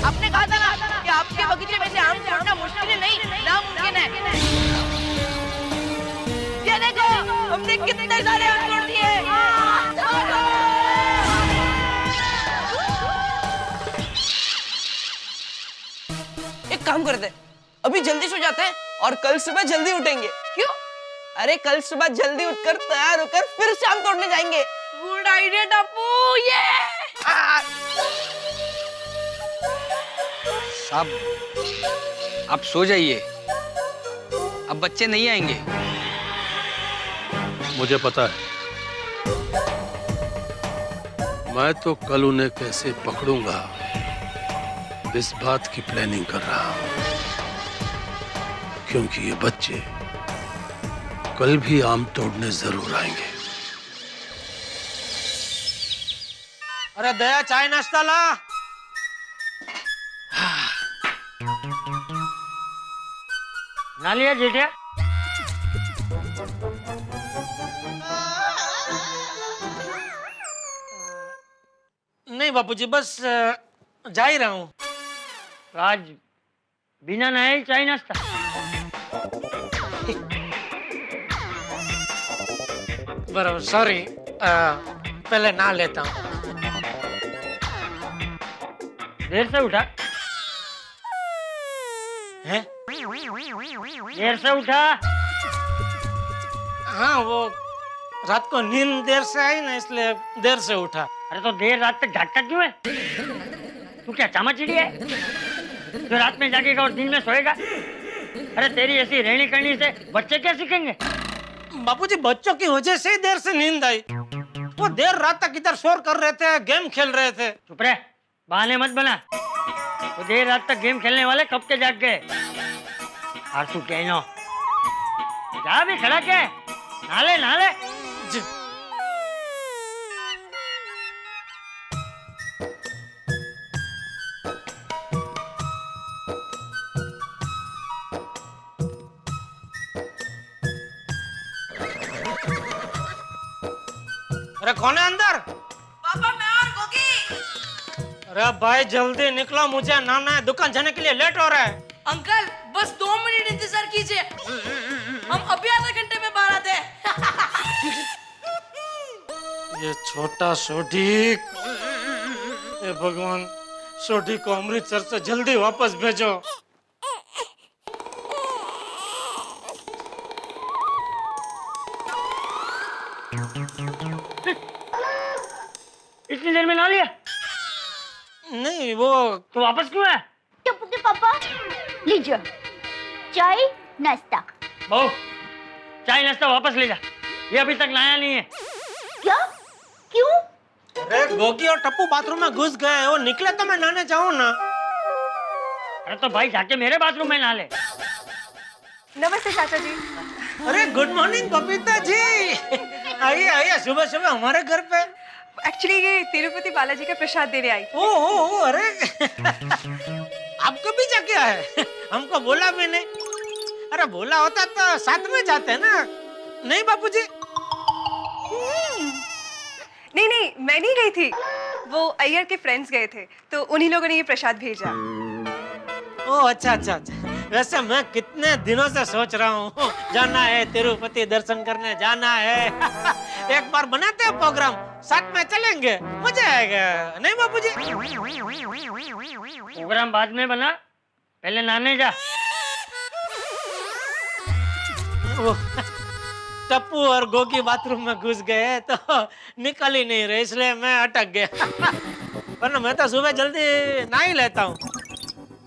आपने कहा था ना कि आपके बगीचे में से आम तोड़ना मुश्किल नहीं, नामुमकिन है। ये देखो, हमने कितने सारे आम तोड़ दिए। एक काम करते हैं, अभी जल्दी सो जाते हैं और कल सुबह जल्दी उठेंगे। क्यों? अरे कल सुबह जल्दी उठकर तैयार होकर फिर से आम तोड़ने जाएंगे। Good idea Tappu. ये साहब आप सो जाइए, अब बच्चे नहीं आएंगे। मुझे पता है, मैं तो कल उन्हें कैसे पकड़ूंगा इस बात की प्लानिंग कर रहा हूं, क्योंकि ये बच्चे कल भी आम तोड़ने जरूर आएंगे। अरे दया, चाय नाश्ता ला। ना लिया जेठिया? नहीं बापूजी, बस जा ही रहा हूँ। आज बिना नहाए चाय नाश्ता? बराबर, सॉरी, पहले नहा लेता हूँ। देर से उठा हैं? देर से उठा? हाँ, वो रात को नींद देर से आई ना, इसलिए देर से उठा। अरे तो देर रात तक जागता क्यों है? तू क्या चामाचिड़ी है जो रात में जागेगा और दिन में सोएगा? अरे तेरी ऐसी रहनी करनी से बच्चे क्या सीखेंगे? बापूजी बच्चों की वजह से ही देर से नींद आई। वो देर रात तक इधर शोर कर रहे थे, गेम खेल रहे थे। चुप रहे, बहाने मत बना। तो देर रात तक गेम खेलने वाले कब के जाग गए? आरसू कहनो जा भी खड़ा क्या है? नाले नाले अरे कौन है अंदर? पापा मैं और गोगी। अरे भाई जल्दी निकलो, मुझे नहाना है, दुकान जाने के लिए लेट हो रहा है। अंकल बस 2 मिनट इंतजार कीजिए, हम अभी आधे घंटे में बाहर आते हैं। ये छोटा सोढीक, ये भगवान सोढी को अमृतसर से जल्दी वापस भेजो। इतनी देर में ना लिया? नहीं वो तो वापस क्यों है? टप्पू के पापा लीजिए चाय नाश्ता। बहू चाय नाश्ता वापस ले जा, ये अभी तक लाया नहीं है। क्या? क्यों? अरे गोगी और टप्पू बाथरूम में घुस गए, वो निकले तो मैं नहाने जाऊं ना। अरे तो भाई जाके मेरे बाथरूम में नहा ले। नमस्ते चाचा जी। अरे गुड मॉर्निंग बबीता जी, आइए आइए सुबह सुबह हमारे घर पे। एक्चुअली ये तिरुपति बालाजी का प्रसाद देने आई। ओ अरे आपको भी जाके है? हमको बोला भी नहीं। अरे बोला होता तो साथ में जाते ना, नहीं बापूजी? नहीं मैं नहीं गई थी, वो अय्यर के फ्रेंड्स गए थे तो उन्हीं लोगों ने ये प्रसाद भेजा। ओ अच्छा। वैसे मैं कितने दिनों से सोच रहा हूँ जाना है, तिरुपति दर्शन करने जाना है। एक बार बनाते हैं प्रोग्राम, साथ में चलेंगे, मजा आएगा, नहीं बापूजी? प्रोग्राम बाद में बना, पहले नहाने जा। टप्पू और गोगी बाथरूम में घुस गए तो निकल ही नहीं रहे, इसलिए मैं अटक गया। वरना मैं तो सुबह जल्दी नहा ही लेता हूँ।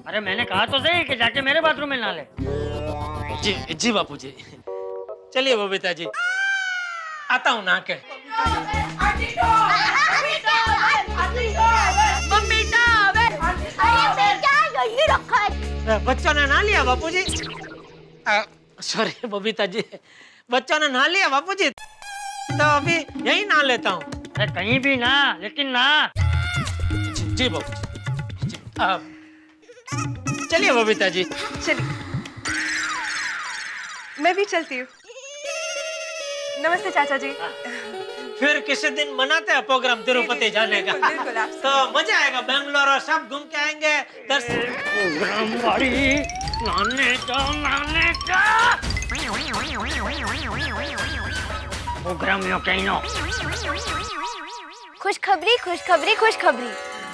अरे मैंने कहा तो सही कि जाके मेरे बाथरूम में नहा ले। जी बापूजी। चलिए बबीता जी, आता हूँ नहा के। यही रखा है। बच्चों ने नहा लिया बापूजी? सॉरी बबीता जी, बच्चों ने नहा लिया बापूजी, तो अभी यही नहा लेता हूँ। अरे कहीं भी ना, लेकिन ना। जी बापूजी। चलिए बबीता जी। चलिए मैं भी चलती हूँ। नमस्ते चाचा जी। फिर किसी दिन बनाते हैं प्रोग्राम तिरुपति जाने का, तो मजा आएगा। बेंगलोर और सब घूम के आएंगे। प्रोग्राम वाली नहाने का प्रोग्राम यो कहनो। खुशखबरी।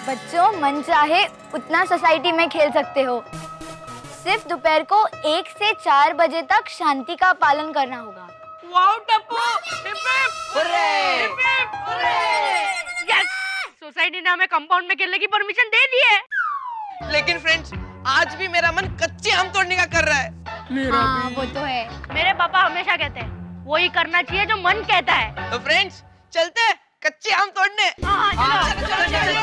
बच्चों मन चाहे उतना सोसाइटी में खेल सकते हो, सिर्फ दोपहर को 1 से 4 बजे तक शांति का पालन करना होगा। वाओ टप्पू, यस, सोसाइटी ने हमें कंपाउंड में खेलने की परमिशन दे दी है। लेकिन फ्रेंड्स आज भी मेरा मन कच्चे आम तोड़ने का कर रहा है। हाँ, वो तो है। मेरे पापा हमेशा कहते हैं वही करना चाहिए जो मन कहता है। तो फ्रेंड्स चलते हैं कच्चे आम तोड़ने। चलो।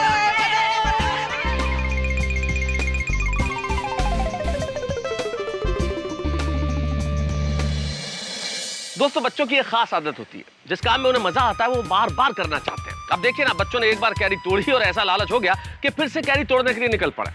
दोस्तों बच्चों की एक खास आदत होती है, जिस काम में उन्हें मजा आता है वो बार बार करना चाहते हैं। अब देखिए ना, बच्चों ने एक बार कैरी तोड़ी और ऐसा लालच हो गया कि फिर से कैरी तोड़ने के लिए निकल पड़े।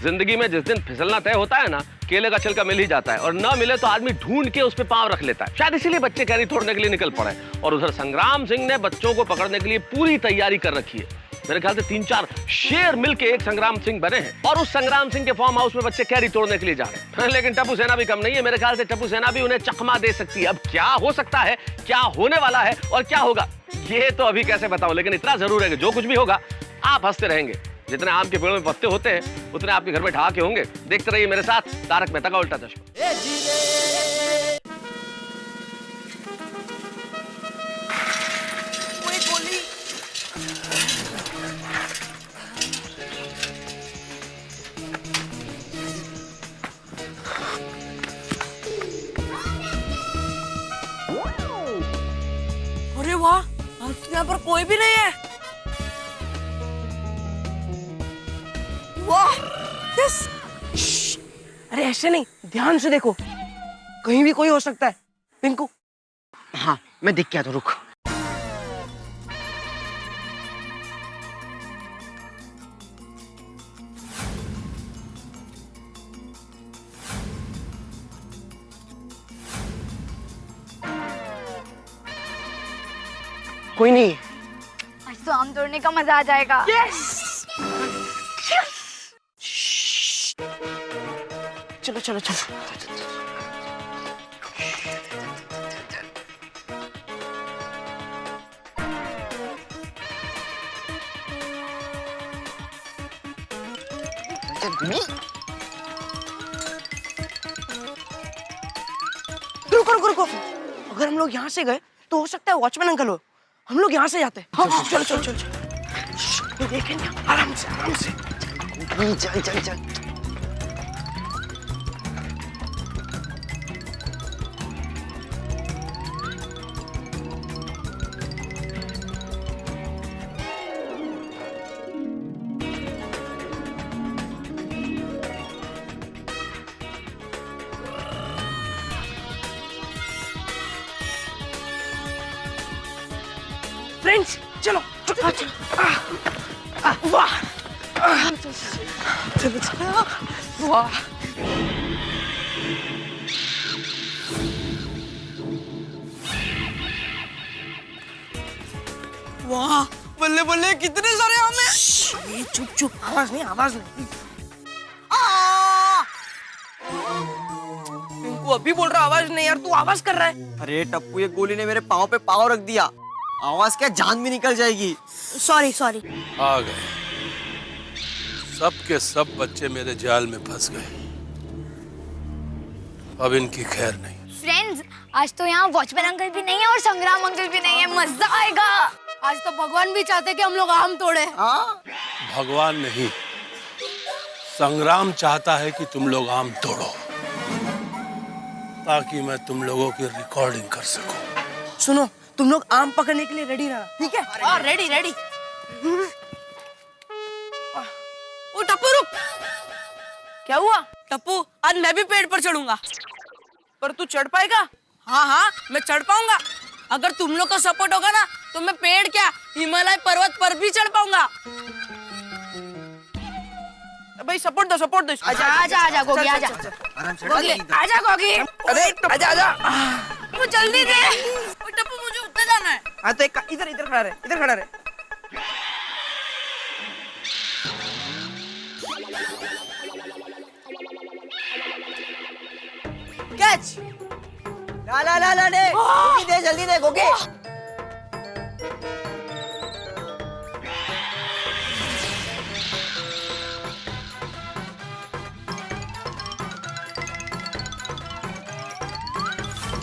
जिंदगी में जिस दिन फिसलना तय होता है ना, केले का छिलका मिल ही जाता है, और न मिले तो आदमी ढूंढ के उस पे पांव रख लेता है। शायद इसीलिए बच्चे कैरी तोड़ने के लिए निकल पड़े। और उधर संग्राम सिंह ने बच्चों को पकड़ने के लिए पूरी तैयारी कर रखी है। मेरे ख्याल से 3-4 शेर मिलके एक संग्राम सिंह बने हैं, और उस संग्राम सिंह के फार्म हाउस में बच्चे कैरी तोड़ने के लिए जा रहे हैं। लेकिन टप्पू सेना भी कम नहीं है। मेरे ख्याल से टप्पू सेना भी उन्हें चकमा दे सकती है। अब क्या हो सकता है, क्या होने वाला है और क्या होगा, ये तो अभी कैसे बताऊं। लेकिन इतना जरूर है कि जो कुछ भी होगा आप हंसते रहेंगे। जितने आम के पेड़ों में पत्ते होते हैं उतने आपके घर में ढाके होंगे। देखते रहिए मेरे साथ तारक मेहता का उल्टा चश्मा। भी नहीं है। वाह, यस। अरे ऐसे नहीं, ध्यान से देखो, कहीं भी कोई हो सकता है। पिंकू। हाँ, मैं देख के आता हूँ, रुक। कोई नहीं। आज तो आम तोड़ने का मजा आ जाएगा। यस। चलो चलो चलो। रुको रुको रुको, अगर हम लोग यहाँ से गए तो हो सकता है वॉचमैन अंकल हो। हम लोग यहाँ से जाते हैं। हाँ, चलो चलो चलो चलो। देखेंगे, आराम से आराम से। चल चल चल। फ्रेंड्स चलो चलो चलो। वाह, चलो चलो। वाह, वाह, बल्ले बल्ले, कितने सारे आम हैं। ये चुप चुप, आवाज नहीं आवाज नहीं। पिंकू अभी बोल रहा आवाज नहीं यार, तू आवाज कर रहा है। अरे टप्पू, ये गोली ने मेरे पाँव पे पाँव रख दिया। आवाज क्या, जान भी निकल जाएगी। Sorry sorry. आ गए, सब के सब बच्चे मेरे जाल में फंस गए। अब इनकी खैर नहीं। फ्रेंड्स, आज तो यहाँ वॉचमैन अंकल भी नहीं है और संग्राम अंकल भी नहीं है, मजा आएगा। आज तो भगवान भी चाहते कि हम लोग आम तोड़े। भगवान नहीं, संग्राम चाहता है कि तुम लोग आम तोड़ो, ताकि मैं तुम लोगों की रिकॉर्डिंग कर सकूं। सुनो, तुम लोग आम पकड़ने के लिए रेडी रहना, ठीक है? हाँ, रेडी रेडी। ओ टप्पू रुक। क्या हुआ? टप्पू, आज मैं भी पेड़ पर चढ़ूंगा। पर तू चढ़ पाएगा? हाँ हाँ, मैं चढ़ पाऊंगा। अगर तुम लोग का सपोर्ट होगा ना, तो मैं पेड़ क्या, हिमालय पर्वत पर भी चढ़ पाऊंगा। भाई सपोर्ट दो, सपोर्ट दो। आजा आजा आजा गोगी, आजा गोगी, आजा गोगी। अरे आजा आजा। वो जल्दी दे। टप्पू, मुझे ऊपर जाना है। हाँ तो एक इधर इधर खड़ा रहे, इधर खड़ा रहे। कैच। ला ला ला ला दे, गोगी दे, जल्दी दे गोगी।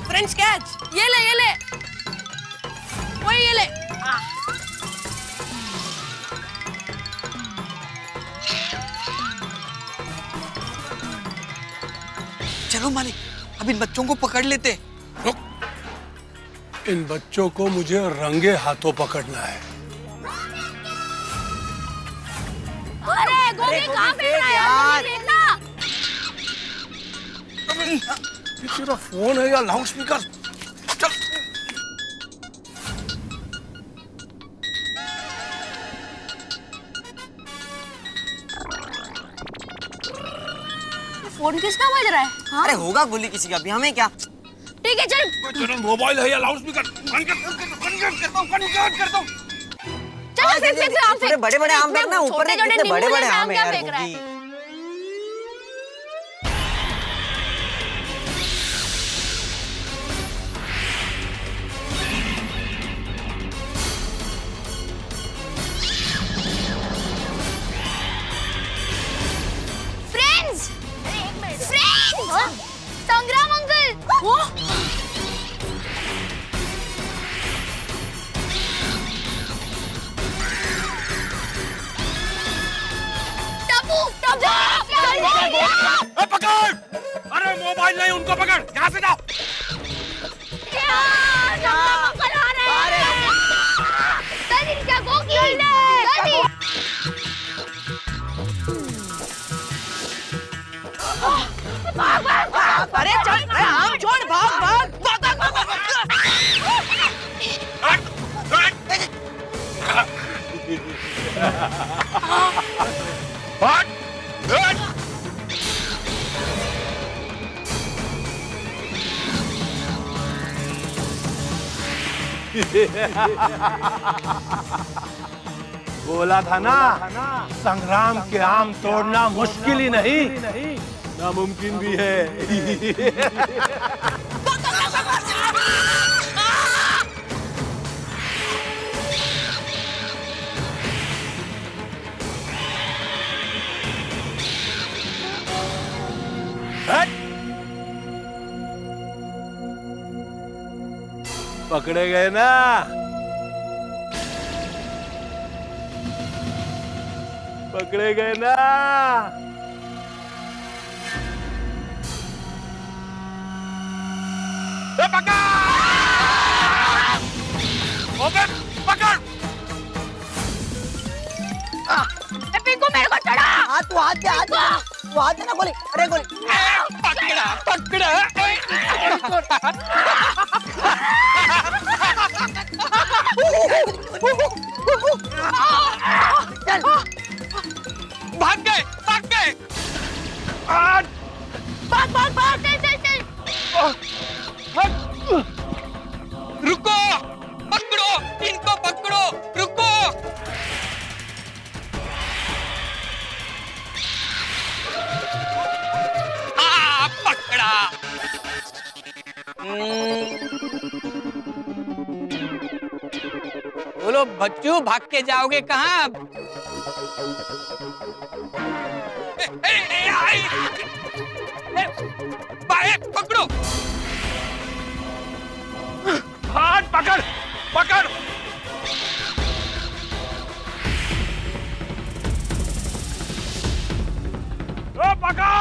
फ्रेंड्स कैच, ये ले वही ये ले। चलो मालिक, अब इन बच्चों को पकड़ लेते। इन बच्चों को मुझे रंगे हाथों पकड़ना है। अरे गोगी कहाँ पे है यार? ये तेरा फोन है या लाउड स्पीकर? चल। फोन किसका बज रहा है? हाँ? अरे होगा गोली किसी का भी, हमें क्या। ठीक है चल। तेरा मोबाइल है या लाउड स्पीकर? चल फेंक आम फेंक। बड़े बड़े आम फेंकना, ऊपर नहीं, कितने बड़े बड़े आम है यार गोगी। फ्रेंड्स, फ्रेंड्स, संग्राम अंकल। टप्पू, टप्पू, पकड़! अरे मोबाइल नहीं, उनको पकड़, यहाँ से जाओ। संग्राम अंकल आ रहे हैं। बोला था ना, संग्राम के आम तोड़ना मुश्किल ही नहीं, नामुमकिन भी है। पकड़े गए ना? पकड़े गए ना? पकड़! पकड़! पिंकू मेरे को चढ़ा। हाथ तू हाथ दे, हाथ दे। तू हाथ देना गोली। अरे गोली। पकड़ा पकड़ा। चल भाग गए भाग गए। भाग भाग भाग चल चल चल। रुको, पकड़ो इनको, पकड़ो, रुको। पकड़ा। बोलो बच्चू, भाग के जाओगे कहाँ? पकड़ो। हाथ पकड़ पकड़। पकड़।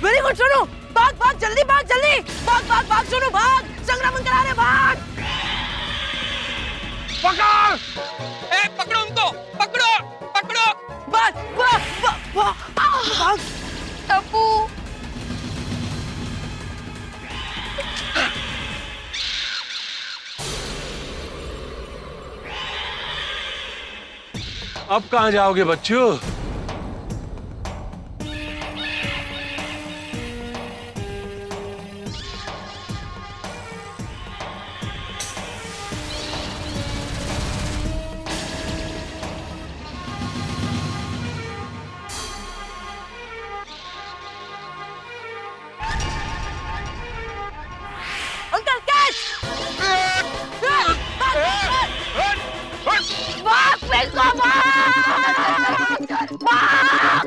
वेरी गुड सोनू, भाग भाग जल्दी, भाग जल्दी, भाग भाग भाग सोनू, भाग, संग्राम अंकल आ रहे, भाग। पकड़। पकड़ो उनको, पकड़ो पकड़ो। भाग भाग भाग भाग। टप्पू अब कहाँ जाओगे बच्चों? Uncle catch. भाग पिंकू भाग। भाग।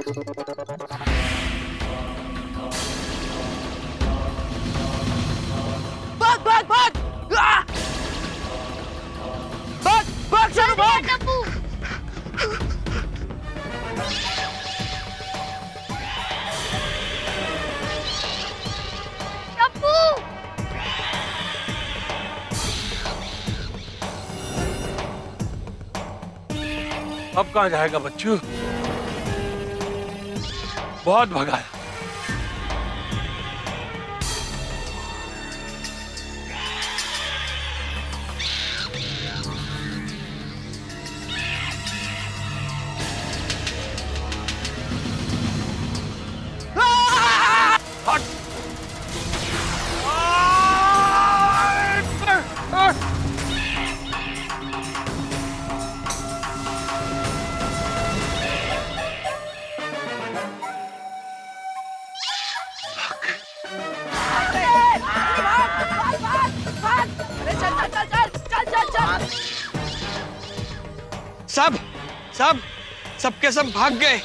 भाग भाग भाग। भाग भाग सोनू, भाग। टप्पू टप्पू अब कहाँ जाएगा बच्चू? बहुत भगाया। सबके सब भाग गए।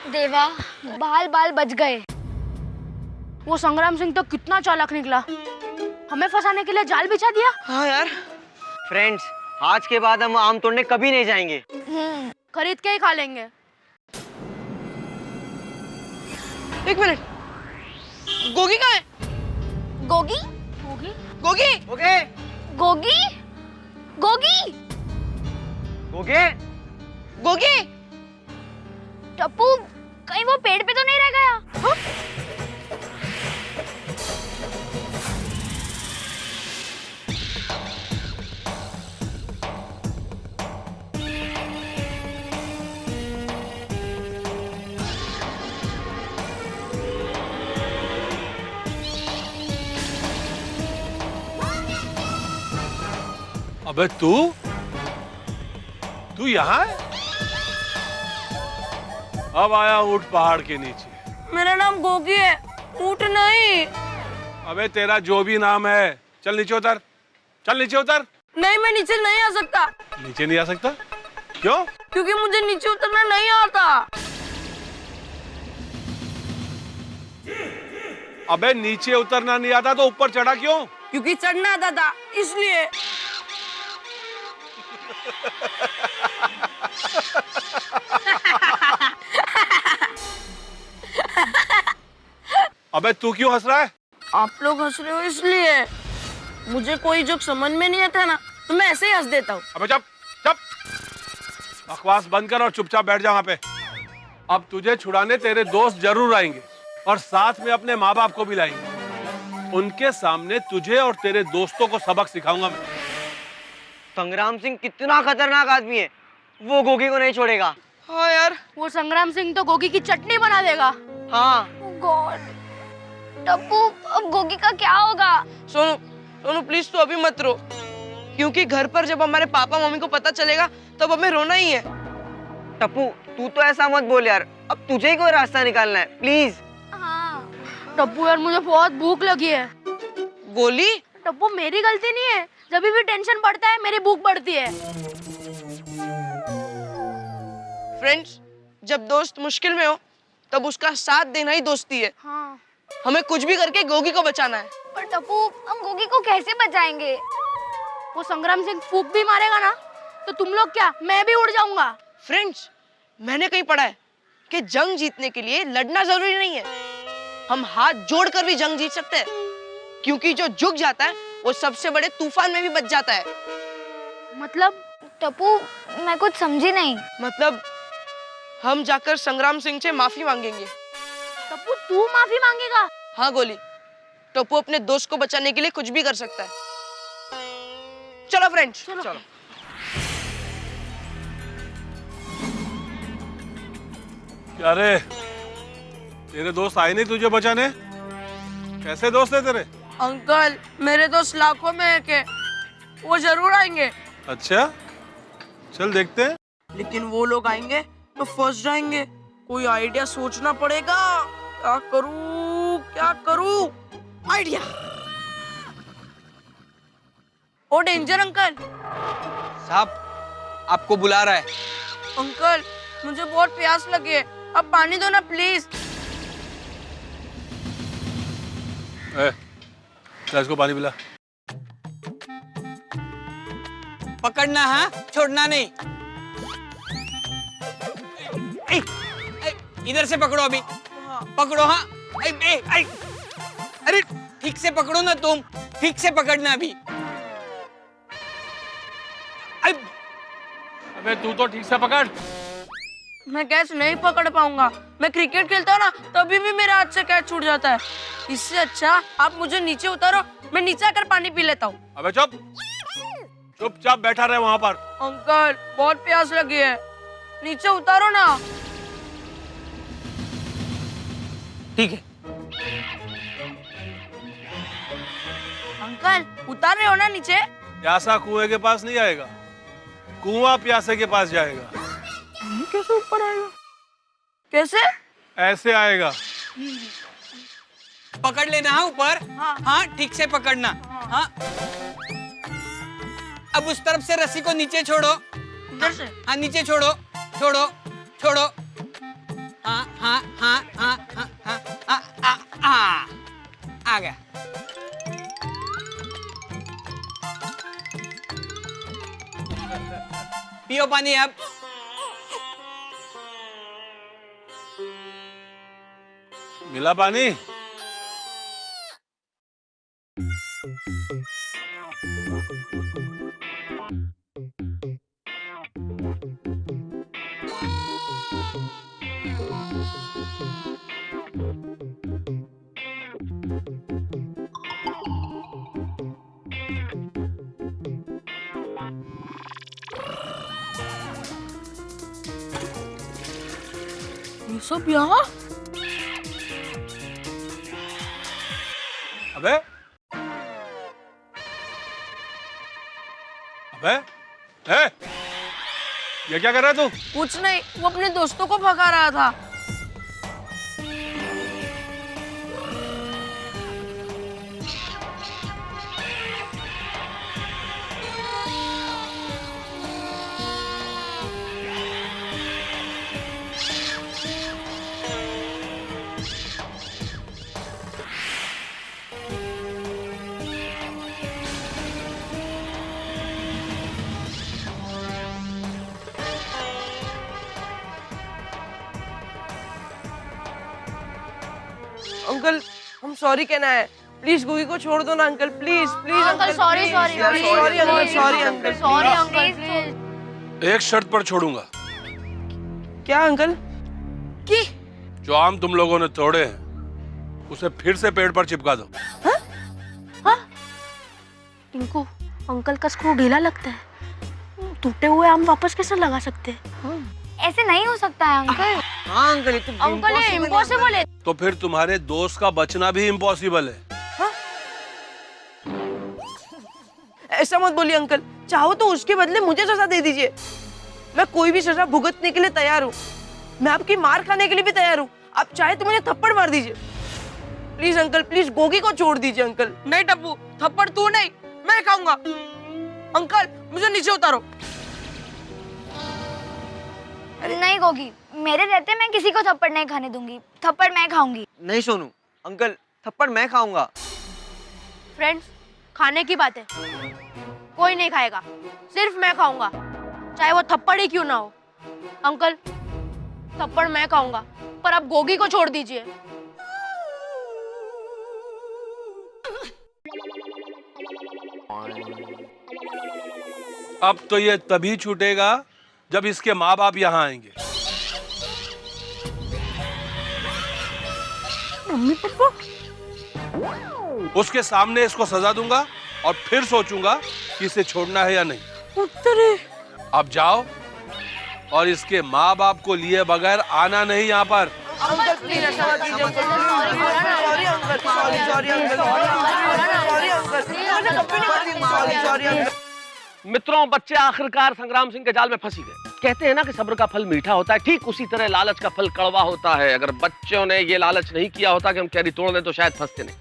देवा, बाल बाल बच गए। वो संग्राम सिंह तो कितना चालाक निकला, हमें फंसाने के लिए जाल बिछा दिया। हाँ यार। फ्रेंड्स, आज के बाद हम आम तोड़ने कभी नहीं जाएंगे। खरीद के ही खा लेंगे। एक मिनट, गोगी कहाँ है? गोगी? गोगी? गोगी? ओके। गोगी? गोगी? ओके। गोगी? टप्पू, कहीं वो पेड़ पे तो नहीं रह गया? हाँ? अबे तू यहाँ है? अब आया ऊंट पहाड़ के नीचे। मेरा नाम गोगी है, ऊंट नहीं। अबे तेरा जो भी नाम है, चल नीचे उतर, चल नीचे उतर। नहीं, मैं नीचे नहीं आ सकता। नीचे नहीं आ सकता? क्यों? क्योंकि मुझे नीचे उतरना नहीं आता। अबे नीचे उतरना नहीं आता तो ऊपर चढ़ा क्यों? क्योंकि चढ़ना आता था, इसलिए। अबे तू क्यों हंस रहा है? आप लोग हंस रहे हो इसलिए। मुझे कोई जोक समझ में नहीं आता ना, तो मैं ऐसे ही हंस देता हूँ। अबे चुप चुप, बकवास बंद कर और चुपचाप बैठ जा वहां पे। अब तुझे छुड़ाने तेरे दोस्त जरूर आएंगे और साथ में अपने माँ बाप को भी लाएंगे। उनके सामने तुझे और तेरे दोस्तों को सबक सिखाऊंगा मैं। संग्राम सिंह कितना खतरनाक आदमी है, वो गोगी को नहीं छोड़ेगा। हाँ यार, वो संग्राम सिंह तो गोगी की चटनी बना देगा। हाँ। गॉड, टप्पू, अब गोगी का क्या होगा? सोनू, सोनू प्लीज तू अभी मत रो, क्योंकि घर पर जब हमारे पापा मम्मी को पता चलेगा तब हमें रोना ही है। टप्पू, तू तो ऐसा मत बोल यार, अब तुझे ही कोई रास्ता निकालना है, प्लीज। हाँ टप्पू यार, मुझे बहुत भूख लगी है। गोली? टप्पू मेरी गलती नहीं है, जब भी टेंशन बढ़ता है मेरी भूख बढ़ती है। फ्रेंड्स, जब दोस्त मुश्किल में हो तब उसका साथ देना ही दोस्ती है। हाँ। हमें कुछ भी करके गोगी को बचाना है। पर टप्पू, हम गोगी को कैसे बचाएंगे? वो संग्राम सिंह फूंक भी मारेगा ना, तो तुम लोग क्या, मैं भी उड़ जाऊंगा। फ्रेंड्स, मैंने कहीं पढ़ा है कि जंग जीतने के लिए लड़ना जरूरी नहीं है, हम हाथ जोड़कर भी जंग जीत सकते हैं, क्योंकि जो झुक जाता है वो सबसे बड़े तूफान में भी बच जाता है। मतलब? टप्पू, मैं कुछ समझी नहीं। मतलब हम जाकर संग्राम सिंह से माफी मांगेंगे। टप्पू, तू माफी मांगेगा? हाँ गोली, टप्पू अपने दोस्त को बचाने के लिए कुछ भी कर सकता है। चलो फ्रेंड्स, चलो। क्या रे, तेरे दोस्त आए नहीं तुझे बचाने? कैसे दोस्त है तेरे? अंकल, मेरे दोस्त लाखों में एक है, वो जरूर आएंगे। अच्छा, चल देखते हैं। लेकिन वो लोग आएंगे तो फंस जाएंगे, कोई आइडिया सोचना पड़ेगा। क्या करूं, क्या करूं? आइडिया। ओ डेंजर अंकल। साहब, आपको बुला रहा है। अंकल, मुझे बहुत प्यास लगी है, अब पानी दो ना प्लीज। चल इसको पानी पिला। पकड़ना है, छोड़ना नहीं। इधर से पकड़ो अभी। पकड़ो। हाँ, अरे ठीक से पकड़ो ना तुम, ठीक से पकड़ना अभी। अबे तू तो ठीक से पकड़। मैं कैच नहीं पकड़ पाऊंगा, मैं क्रिकेट खेलता हूँ ना, तभी भी मेरे हाथ से कैच छूट जाता है। इससे अच्छा आप मुझे नीचे उतारो, मैं नीचे आकर पानी पी लेता हूँ। अबे चुप, चुपचाप बैठा रहे वहां पर। अंकल, बहुत प्यास लगी है, नीचे उतारो ना। ठीक है। अंकल, उतार रहे हो ना नीचे? प्यासा कुएं के पास नहीं आएगा, कुआं प्यासे के पास जाएगा। कैसे ऊपर आएगा? कैसे? ऐसे आएगा। पकड़ लेना है ऊपर। हाँ, ठीक से पकड़ना। हाँ। अब उस तरफ से रस्सी को नीचे छोड़ो। इधर से? हाँ, नीचे छोड़ो, छोड़ो, छोड़ो। हाँ हाँ हाँ हाँ हाँ हाँ हाँ हाँ हाँ। आ गया। पियो पानी अब। मिला पानी? ये सब यहाँ? अबे अबे ए, ये क्या कर रहा है तू? कुछ नहीं, वो अपने दोस्तों को भगा रहा था। अंकल हम सॉरी कहना है, प्लीज गोगी को छोड़ दो ना uncle, please please uncle sorry sorry sorry uncle, sorry uncle, sorry uncle please. एक शर्त पर छोड़ूंगा। क्या अंकल? की जो आम तुम लोगों ने तोड़े हैं उसे फिर से पेड़ पर चिपका दो। टिंकू, अंकल का स्क्रू ढीला लगता है, टूटे हुए आम वापस कैसे लगा सकते हैं? ऐसे नहीं हो सकता है अंकल। हाँ अंकल, ये तो अंकल ये इम्पॉसिबल है। तो फिर तुम्हारे दोस्त का बचना भी इम्पॉसिबल है। ऐसा मत बोलिए अंकल, चाहो तो उसके बदले मुझे सजा दे दीजिए। मैं कोई भी सजा भुगतने के लिए तैयार हूँ। मैं आपकी मार खाने के लिए भी तैयार हूँ। आप चाहे तो मुझे थप्पड़ मार दीजिए। प्लीज अंकल, प्लीज गोगी को छोड़ दीजिए अंकल। नहीं टप्पू, थप्पड़ तू नहीं, मैं खाऊंगा। अंकल मुझे नीचे उतारो। नहीं गोगी, मेरे रहते मैं किसी को थप्पड़ नहीं खाने दूंगी। थप्पड़ मैं खाऊंगी। नहीं सोनू, अंकल थप्पड़ मैं खाऊंगा। फ्रेंड्स, खाने की बात है, कोई नहीं खाएगा, सिर्फ मैं खाऊंगा, चाहे वो थप्पड़ ही क्यों ना हो। अंकल थप्पड़ मैं खाऊंगा, पर आप गोगी को छोड़ दीजिए। अब तो ये तभी छूटेगा जब इसके माँ बाप यहाँ आएंगे। Mummy papa? उसके सामने इसको सजा दूंगा और फिर सोचूंगा कि इसे छोड़ना है या नहीं। उत्तरे। अब जाओ और इसके माँ बाप को लिए बगैर आना नहीं यहाँ पर। अंकल प्लीज ऐसा मत कीजिए uncle. Sorry uncle, sorry sorry uncle, sorry uncle, मुझे कभी नहीं करनी। Sorry sorry uncle. मित्रों, बच्चे आखिरकार संग्राम सिंह के जाल में फंसी गए। कहते हैं ना कि सब्र का फल मीठा होता है, ठीक उसी तरह लालच का फल कड़वा होता है। अगर बच्चों ने ये लालच नहीं किया होता कि हम कैरी तोड़ दें तो शायद फंसते नहीं।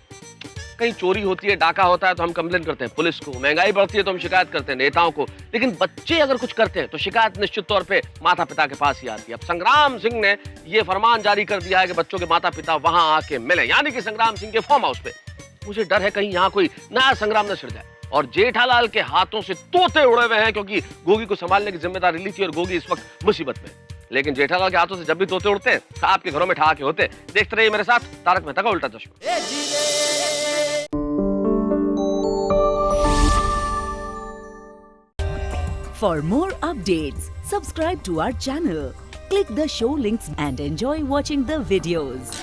कहीं चोरी होती है, डाका होता है तो हम कंप्लेन करते हैं पुलिस को, महंगाई बढ़ती है तो हम शिकायत करते हैं नेताओं को, लेकिन बच्चे अगर कुछ करते हैं तो शिकायत निश्चित तौर पे माता पिता के पास ही आती है। अब संग्राम सिंह ने ये फरमान जारी कर दिया है कि बच्चों के माता पिता वहां आके मिले, यानी कि संग्राम सिंह के फार्म हाउस पे। मुझे डर है कहीं यहाँ कोई नया संग्राम न छिड़ जाए और जेठालाल के हाथों से तोते उड़े हुए हैं, क्योंकि गोगी को संभालने की जिम्मेदारी ली थी और गोगी इस वक्त मुसीबत में। लेकिन जेठालाल के हाथों से जब भी तोते उड़ते हैं आपके घरों में ठहाके होते। देखते रहिए मेरे साथ तारक मेहता का उल्टा चश्मा। For more updates, subscribe to our channel, click the show links and enjoy watching the videos.